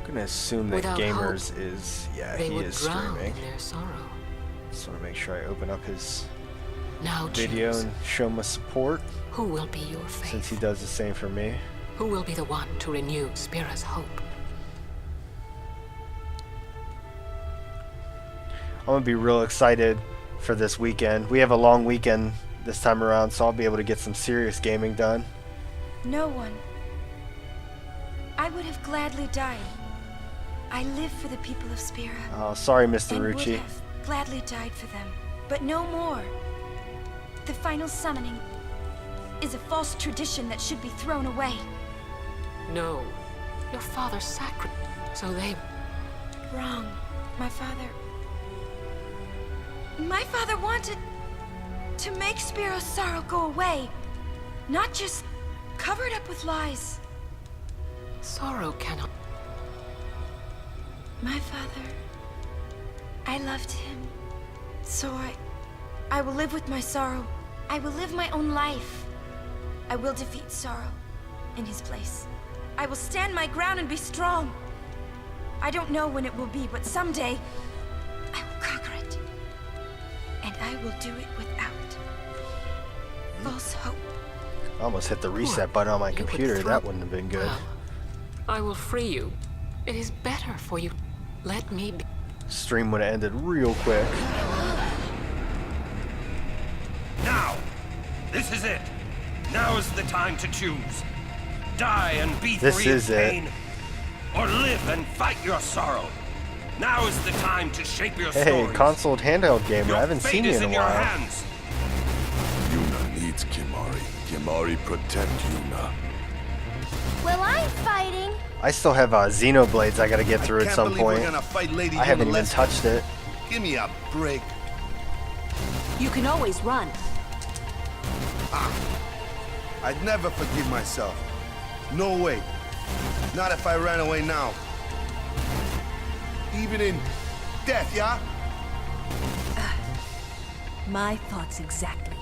I'm gonna assume that Without Gamers hope, is, yeah, They he would is drown streaming. in their sorrow. Just want to make sure I open up his Now video choose. and show my support, Who will be your faith? since he does the same for me. Who will be the one to renew Spira's hope? I'm gonna be real excited for this weekend. We have a long weekend this time around, so I'll be able to get some serious gaming done. No one. I would have gladly died. I live for the people of Spira. Oh, sorry, Mr. And would Rucci. have gladly died for them. But no more. The final summoning is a false tradition that should be thrown away. No. Your father sacrificed. So they... Wrong. My father wanted to make Spiro's sorrow go away. Not just cover it up with lies. Sorrow cannot... My father, I loved him. So I will live with my sorrow. I will live my own life. I will defeat sorrow in his place. I will stand my ground and be strong. I don't know when it will be, but someday I will conquer it. And I will do it without false hope. I almost hit the reset button on my You would computer. throw- That wouldn't have been good. Well, I will free you. It is better for you. Let me be... Stream would have ended real quick. Now! This is it! Now is the time to choose. Die and be This free is of it. pain, or live and fight your sorrow. Now is the time to shape your Hey, stories. console handheld gamer. Your I haven't fate seen you is in a in your while. hands. Yuna needs Kimari. Kimari protect Yuna. Well, I'm fighting. I still have Xenoblades I gotta get through at Can't some believe point. we're gonna fight Lady I haven't even Yunalesca. touched it. Give me a break. You can always run. I'd never forgive myself. No way. Not if I ran away now. Even in death, yeah? My thoughts exactly.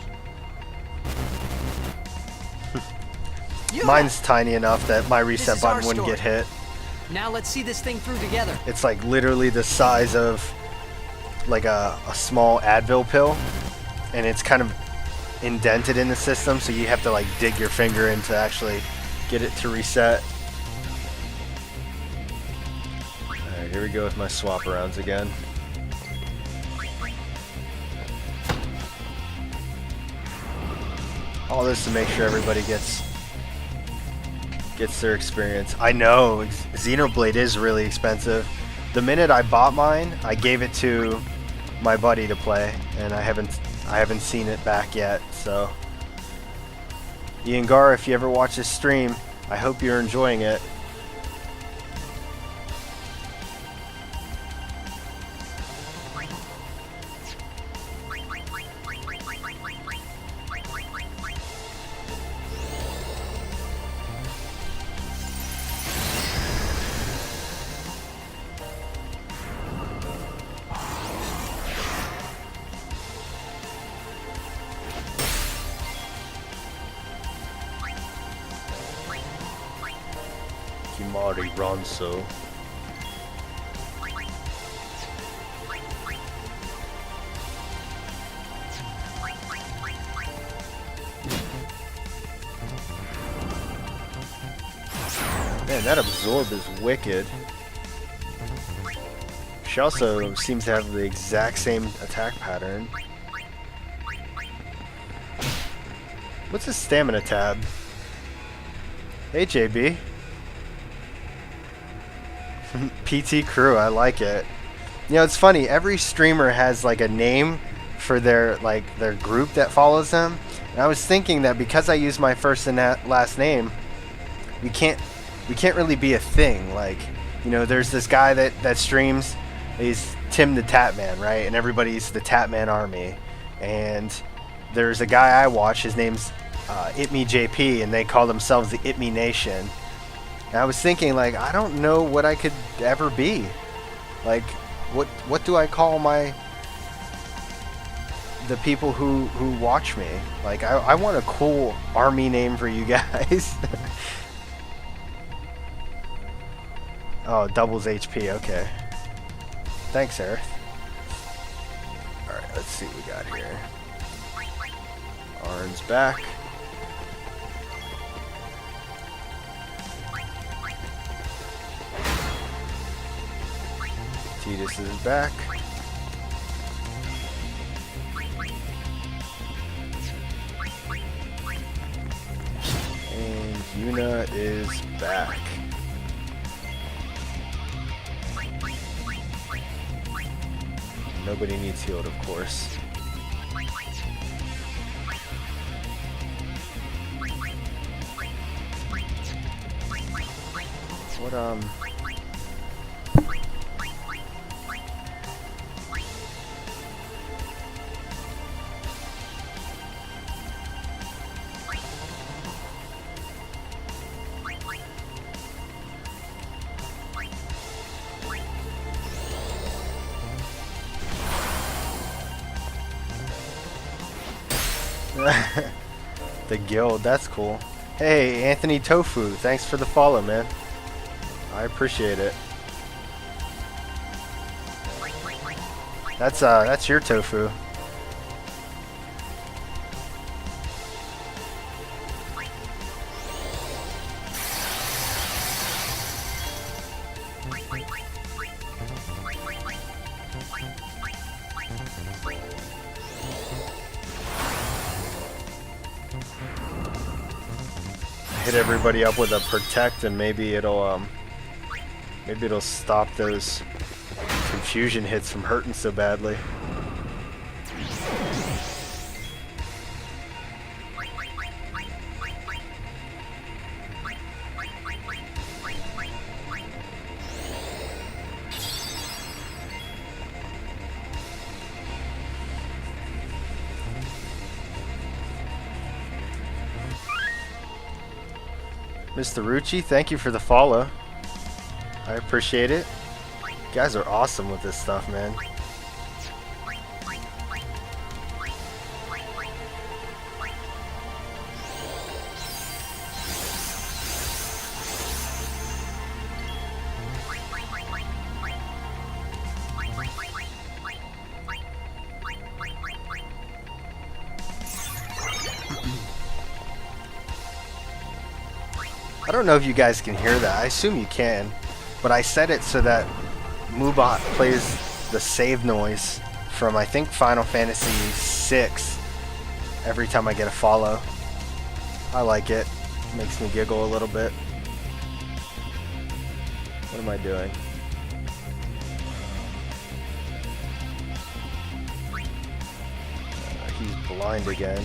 Mine's tiny enough that my reset This is our button wouldn't story. get hit. Now let's see this thing through together. It's like literally the size of like a small Advil pill, and it's kind of indented in the system, so you have to like dig your finger in to actually get it to reset. Alright, here we go with my swap arounds again. All this to make sure everybody gets their experience. I know Xenoblade is really expensive. The minute I bought mine, I gave it to my buddy to play, and I haven't seen it back yet. So, Ian Gar, if you ever watch this stream, I hope you're enjoying it. Kimari Ronso. Man, that absorb is wicked. She also seems to have the exact same attack pattern. What's his stamina tab? Hey, JB. PT Crew, I like it. You know, it's funny. Every streamer has like a name for their group that follows them. And I was thinking that because I use my first and last name, we can't really be a thing. Like, you know, there's this guy that streams. He's Tim the Tatman, right? And everybody's the Tatman Army. And there's a guy I watch. His name's ItMeJP, and they call themselves the ItMe Nation. And I was thinking, like, I don't know what I could ever be. Like, what do I call the people who watch me? Like, I want a cool army name for you guys. Oh, doubles HP, okay. Thanks, Aerith. Alright, let's see what we got here. Arn's back. Tidus is back. And Yuna is back. Nobody needs healed, of course. What, the guild, that's cool. Hey, Anthony Tofu, thanks for the follow, man. I appreciate it. That's your tofu. Hit everybody up with a protect, and maybe it'll stop those confusion hits from hurting so badly. Mr. Rucci, thank you for the follow. I appreciate it. You guys are awesome with this stuff, man. I don't know if you guys can hear that. I assume you can. But I set it so that Moobot plays the save noise from, I think, Final Fantasy VI every time I get a follow. I like it. Makes me giggle a little bit. What am I doing? He's blind again.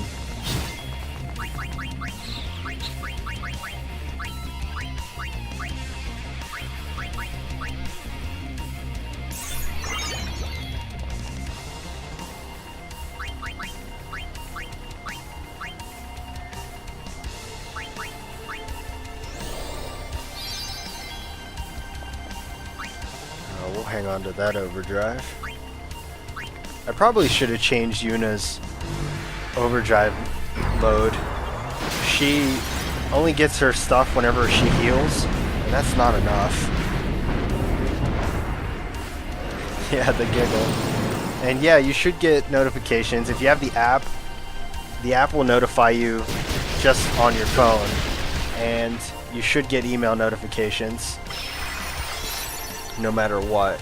We'll hang on to that overdrive. I probably should have changed Yuna's overdrive mode. She only gets her stuff whenever she heals, and that's not enough. Yeah, the giggle. And yeah, you should get notifications. If you have the app will notify you just on your phone, and you should get email notifications no matter what.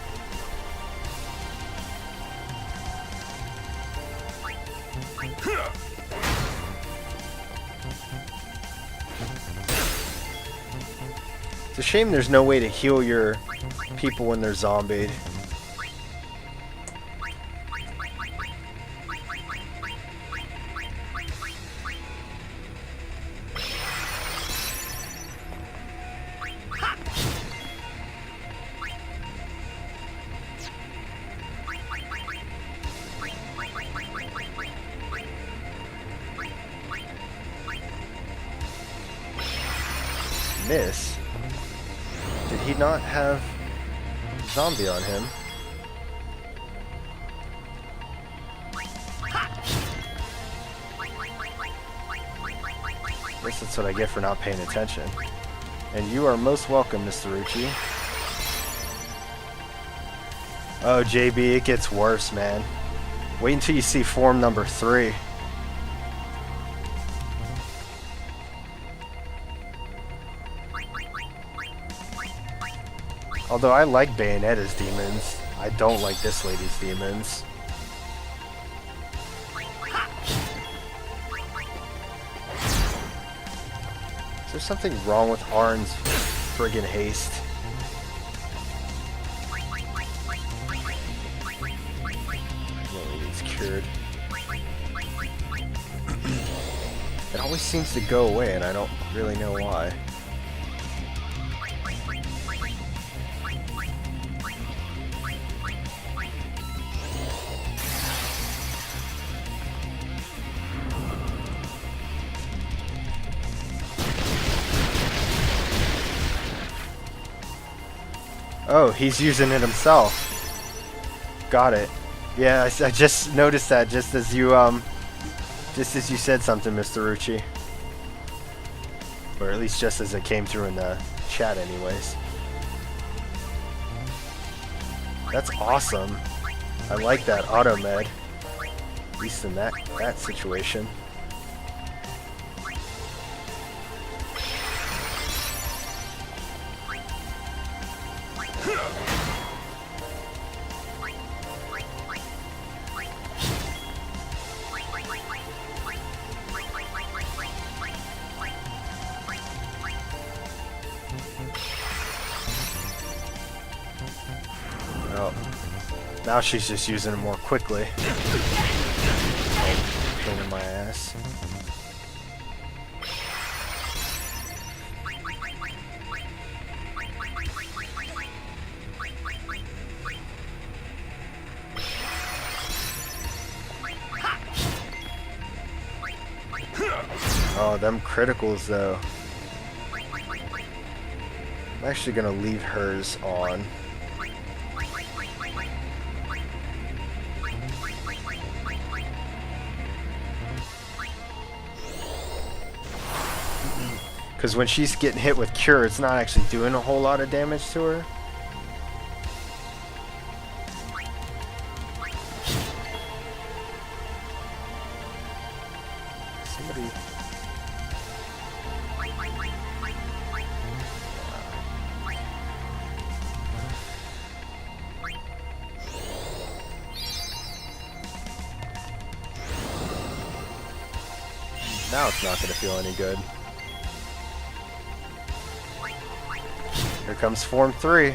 It's a shame there's no way to heal your people when they're zombied. Miss? Did he not have zombie on him? Guess that's what I get for not paying attention. And you are most welcome, Mr. Rucci. Oh, JB, it gets worse, man. Wait until you see form number 3. Although I like Bayonetta's demons, I don't like this lady's demons. Is there something wrong with Arn's friggin' haste? Really needs cured. It always seems to go away and I don't really know why. Oh, he's using it himself. Got it. Yeah, I just noticed that just as you said something, Mr. Rucci. Or at least just as it came through in the chat anyways. That's awesome. I like that auto med. At least in that situation. Oh. Now she's just using it more quickly. Oh, pain in my ass. Oh, them criticals though. I'm actually gonna leave hers on. Because when she's getting hit with Cure, it's not actually doing a whole lot of damage to her. Somebody... Now it's not going to feel any good. Here comes Form 3.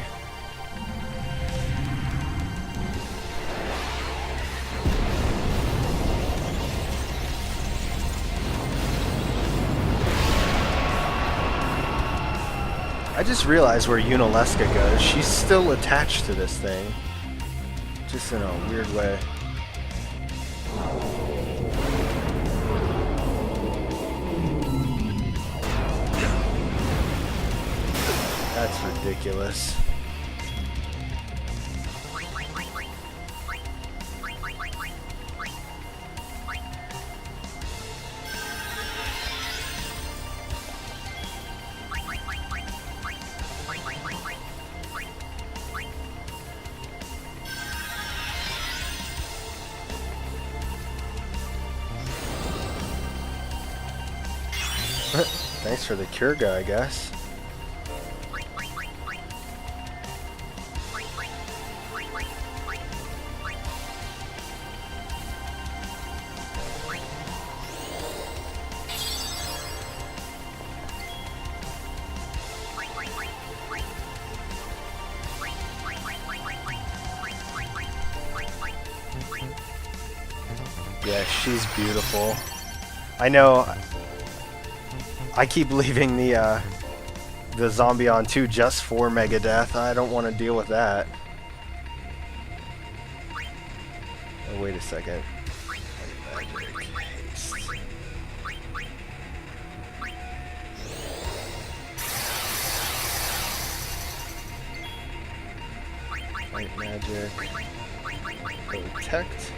I just realized where Yunalesca goes. She's still attached to this thing. Just in a weird way. That's ridiculous. Thanks for the cure guy, I guess. Yeah, she's beautiful. I know. I keep leaving the zombie on 2 just for Megadeth. I don't want to deal with that. Oh, wait a second. Magic haste. Light magic. Protect.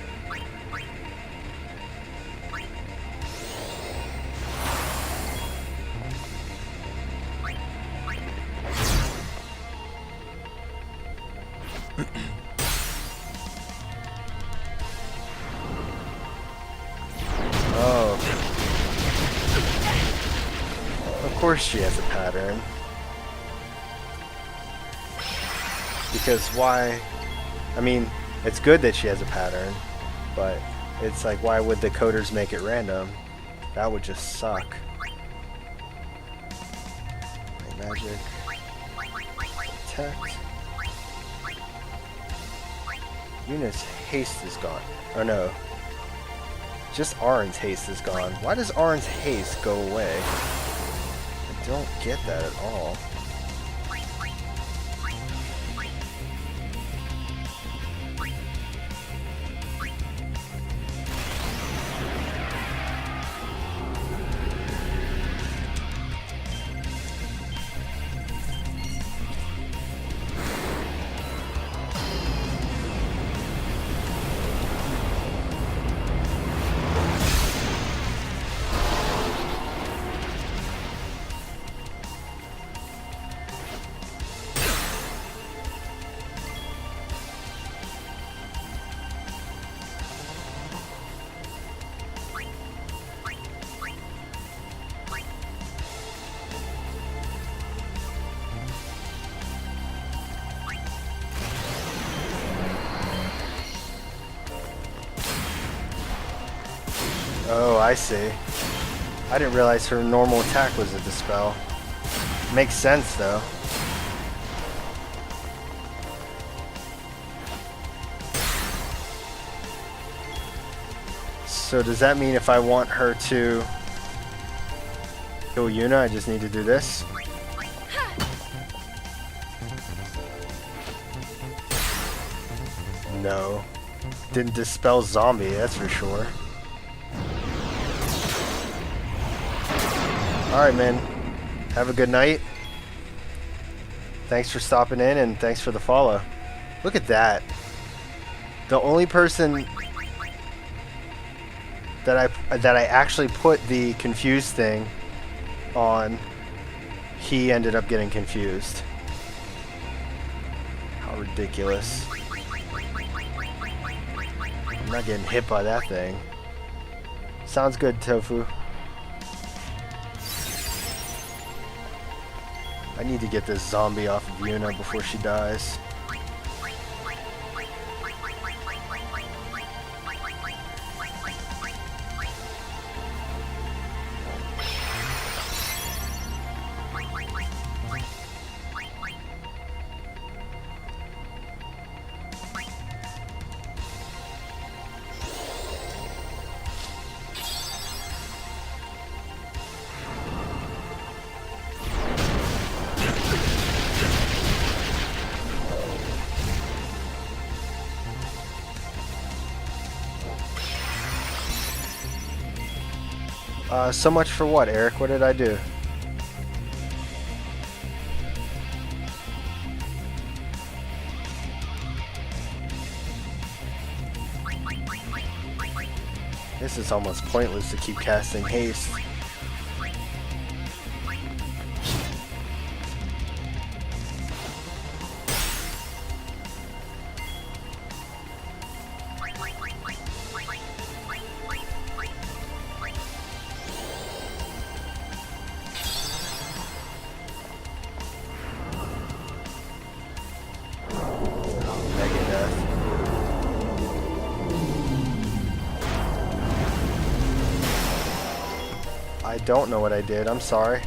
Oh. Of course she has a pattern. Because why? I mean, it's good that she has a pattern, but it's like, why would the coders make it random? That would just suck. Magic. Protect. Yuna's haste is gone. Oh no. Just Arin's haste is gone. Why does Arin's haste go away? I don't get that at all. Oh, I see. I didn't realize her normal attack was a dispel. Makes sense, though. So does that mean if I want her to kill Yuna, I just need to do this? No. Didn't dispel zombie, that's for sure. Alright, man. Have a good night. Thanks for stopping in and thanks for the follow. Look at that. The only person that I actually put the confused thing on, he ended up getting confused. How ridiculous. I'm not getting hit by that thing. Sounds good, Tofu. I need to get this zombie off of Yuna before she dies. So much for what, Eric? What did I do? This is almost pointless to keep casting haste. I don't know what I did. I'm sorry.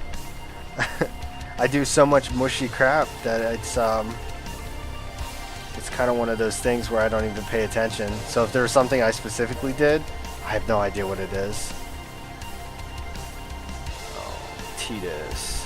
I do so much mushy crap that it's kind of one of those things where I don't even pay attention. So if there was something I specifically did, I have no idea what it is. Oh, Titus.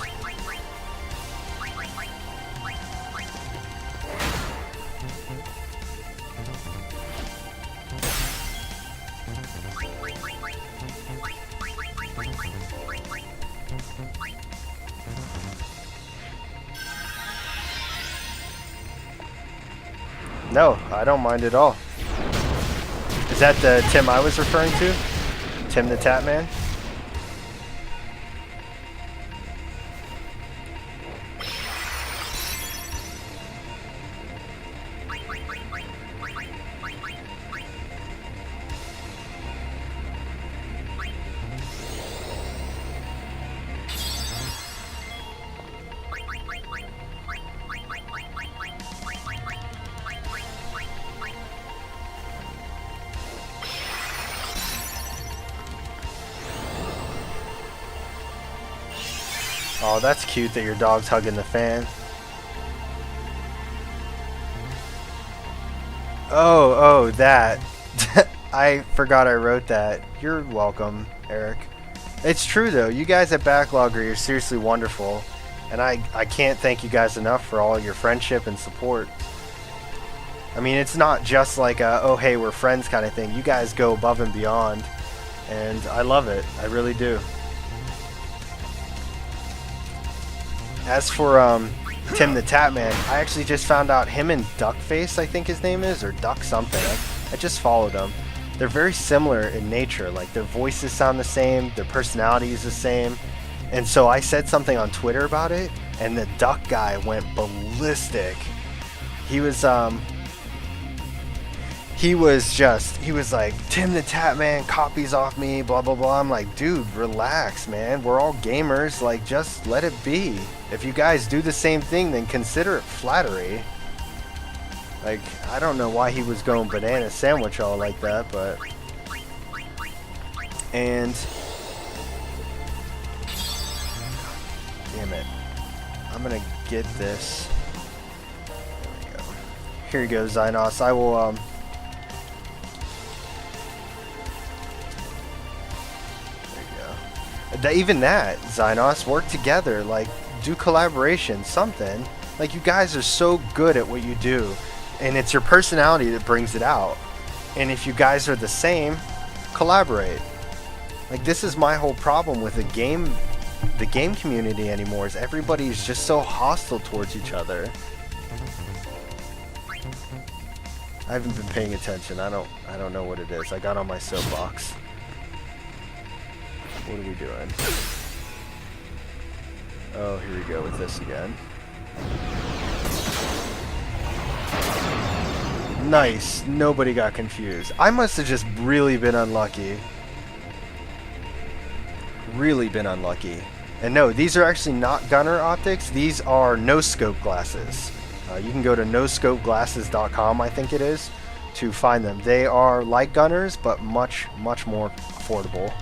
No, I don't mind at all. Is that the Tim I was referring to? Tim the Tap Man? Oh, that's cute that your dog's hugging the fan. Oh, that. I forgot I wrote that. You're welcome, Eric. It's true, though. You guys at Backlogger, you're seriously wonderful. And I can't thank you guys enough for all your friendship and support. I mean, it's not just like a, oh, hey, we're friends kind of thing. You guys go above and beyond. And I love it. I really do. As for Tim the Tap Man, I actually just found out him and Duckface, I think his name is, or Duck something. I just followed them. They're very similar in nature. Like, their voices sound the same, their personality is the same. And so I said something on Twitter about it, and the Duck guy went ballistic. He was like, Tim the Tap Man copies off me, blah, blah, blah. I'm like, dude, relax, man. We're all gamers. Like, just let it be. If you guys do the same thing, then consider it flattery. Like, I don't know why he was going banana sandwich all like that, but... And... Damn it. I'm gonna get this. There we go. Here you go, Xynos. I will, even that, Xynos, work together, like, do collaboration, something. Like, you guys are so good at what you do, and it's your personality that brings it out. And if you guys are the same, collaborate. Like, this is my whole problem with the game community anymore, is everybody's just so hostile towards each other. I haven't been paying attention. I don't know what it is. I got on my soapbox. What are we doing? Oh, here we go with this again. Nice. Nobody got confused. I must have just really been unlucky. Really been unlucky. And no, these are actually not gunner optics. These are no-scope glasses. You can go to noscopeglasses.com, I think it is, to find them. They are like gunners, but much, much more affordable.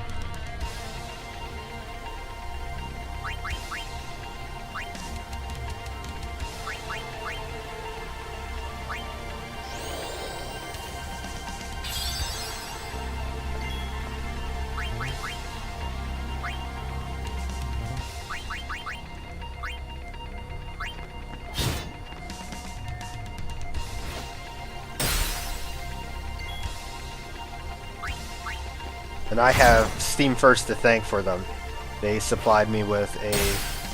And I have Steam First to thank for them. They supplied me with a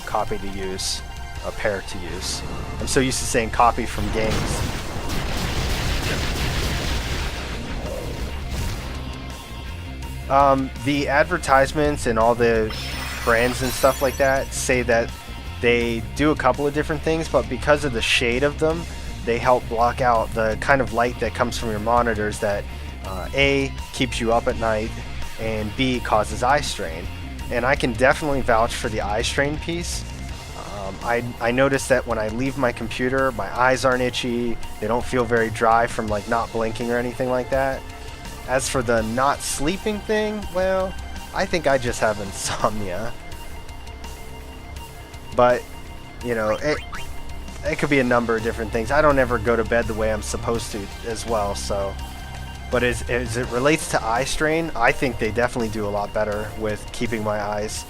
copy to use, a pair to use. I'm so used to saying copy from games. The advertisements and all the brands and stuff like that say that they do a couple of different things, but because of the shade of them, they help block out the kind of light that comes from your monitors that A, keeps you up at night, and B, causes eye strain. And I can definitely vouch for the eye strain piece. I noticed that when I leave my computer, my eyes aren't itchy, they don't feel very dry from like not blinking or anything like that. As for the not sleeping thing, well, I think I just have insomnia. But, you know, it could be a number of different things. I don't ever go to bed the way I'm supposed to as well, so. But as it relates to eye strain, I think they definitely do a lot better with keeping my eyes.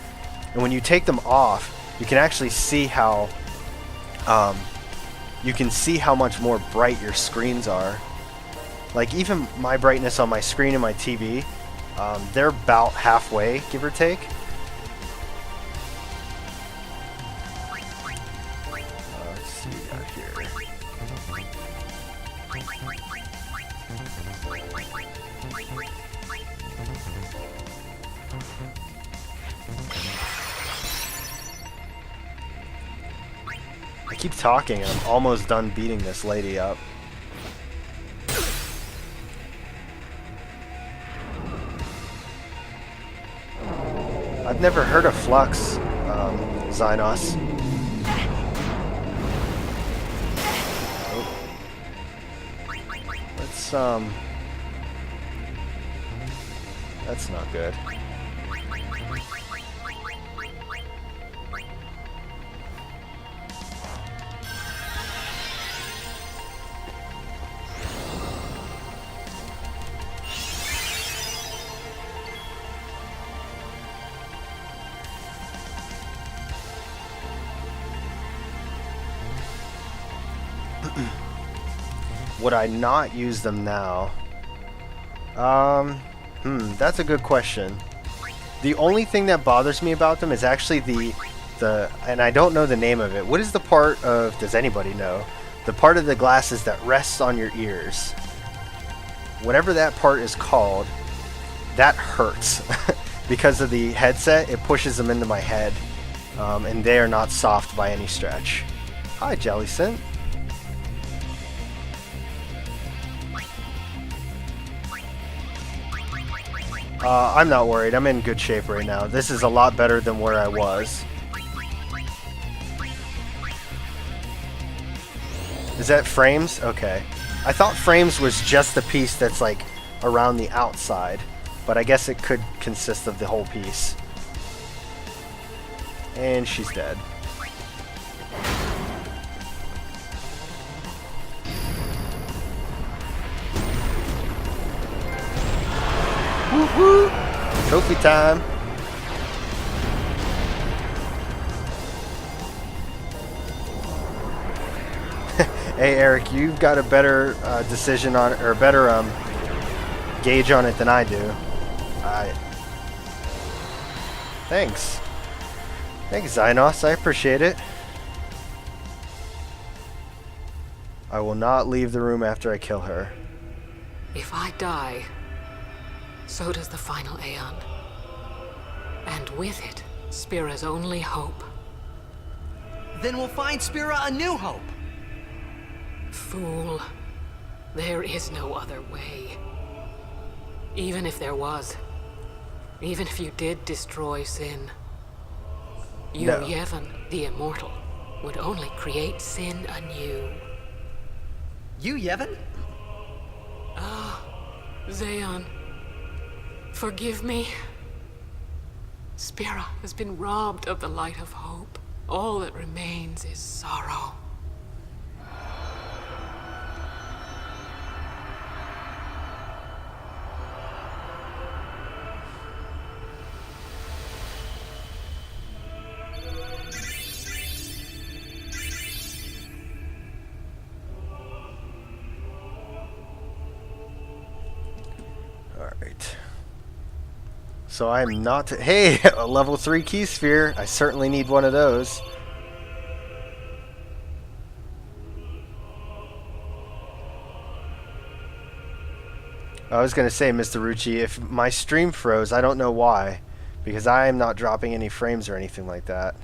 And when you take them off, you can actually see how much more bright your screens are. Like even my brightness on my screen and my TV, they're about halfway, give or take. Let's see what we got here. I keep talking and I'm almost done beating this lady up. I've never heard of Flux, Xynos. Oh. Let's, that's not good. Would I not use them now? That's a good question. The only thing that bothers me about them is actually the and I don't know the name of it. What is the part of, does anybody know? The part of the glasses that rests on your ears. Whatever that part is called, that hurts. Because of the headset, it pushes them into my head. And they are not soft by any stretch. Hi, Jellysint. I'm not worried. I'm in good shape right now. This is a lot better than where I was. Is that frames? Okay. I thought frames was just the piece that's like around the outside, but I guess it could consist of the whole piece. And she's dead. Woo-hoo! Trophy time! Hey Eric, you've got a better decision on, or a better gauge on it than I do. Thanks. Thanks, Xynos. I appreciate it. I will not leave the room after I kill her. If I die, so does the final Aeon. And with it, Spira's only hope. Then we'll find Spira a new hope. Fool. There is no other way. Even if there was. Even if you did destroy Sin. No. Yevon, the Immortal, would only create Sin anew. Yevon? Ah, Zeon. Forgive me. Spira has been robbed of the light of hope. All that remains is sorrow. Alright. So I am not... Hey, a level 3 key sphere. I certainly need one of those. I was going to say, Mr. Rucci, if my stream froze, I don't know why. Because I am not dropping any frames or anything like that.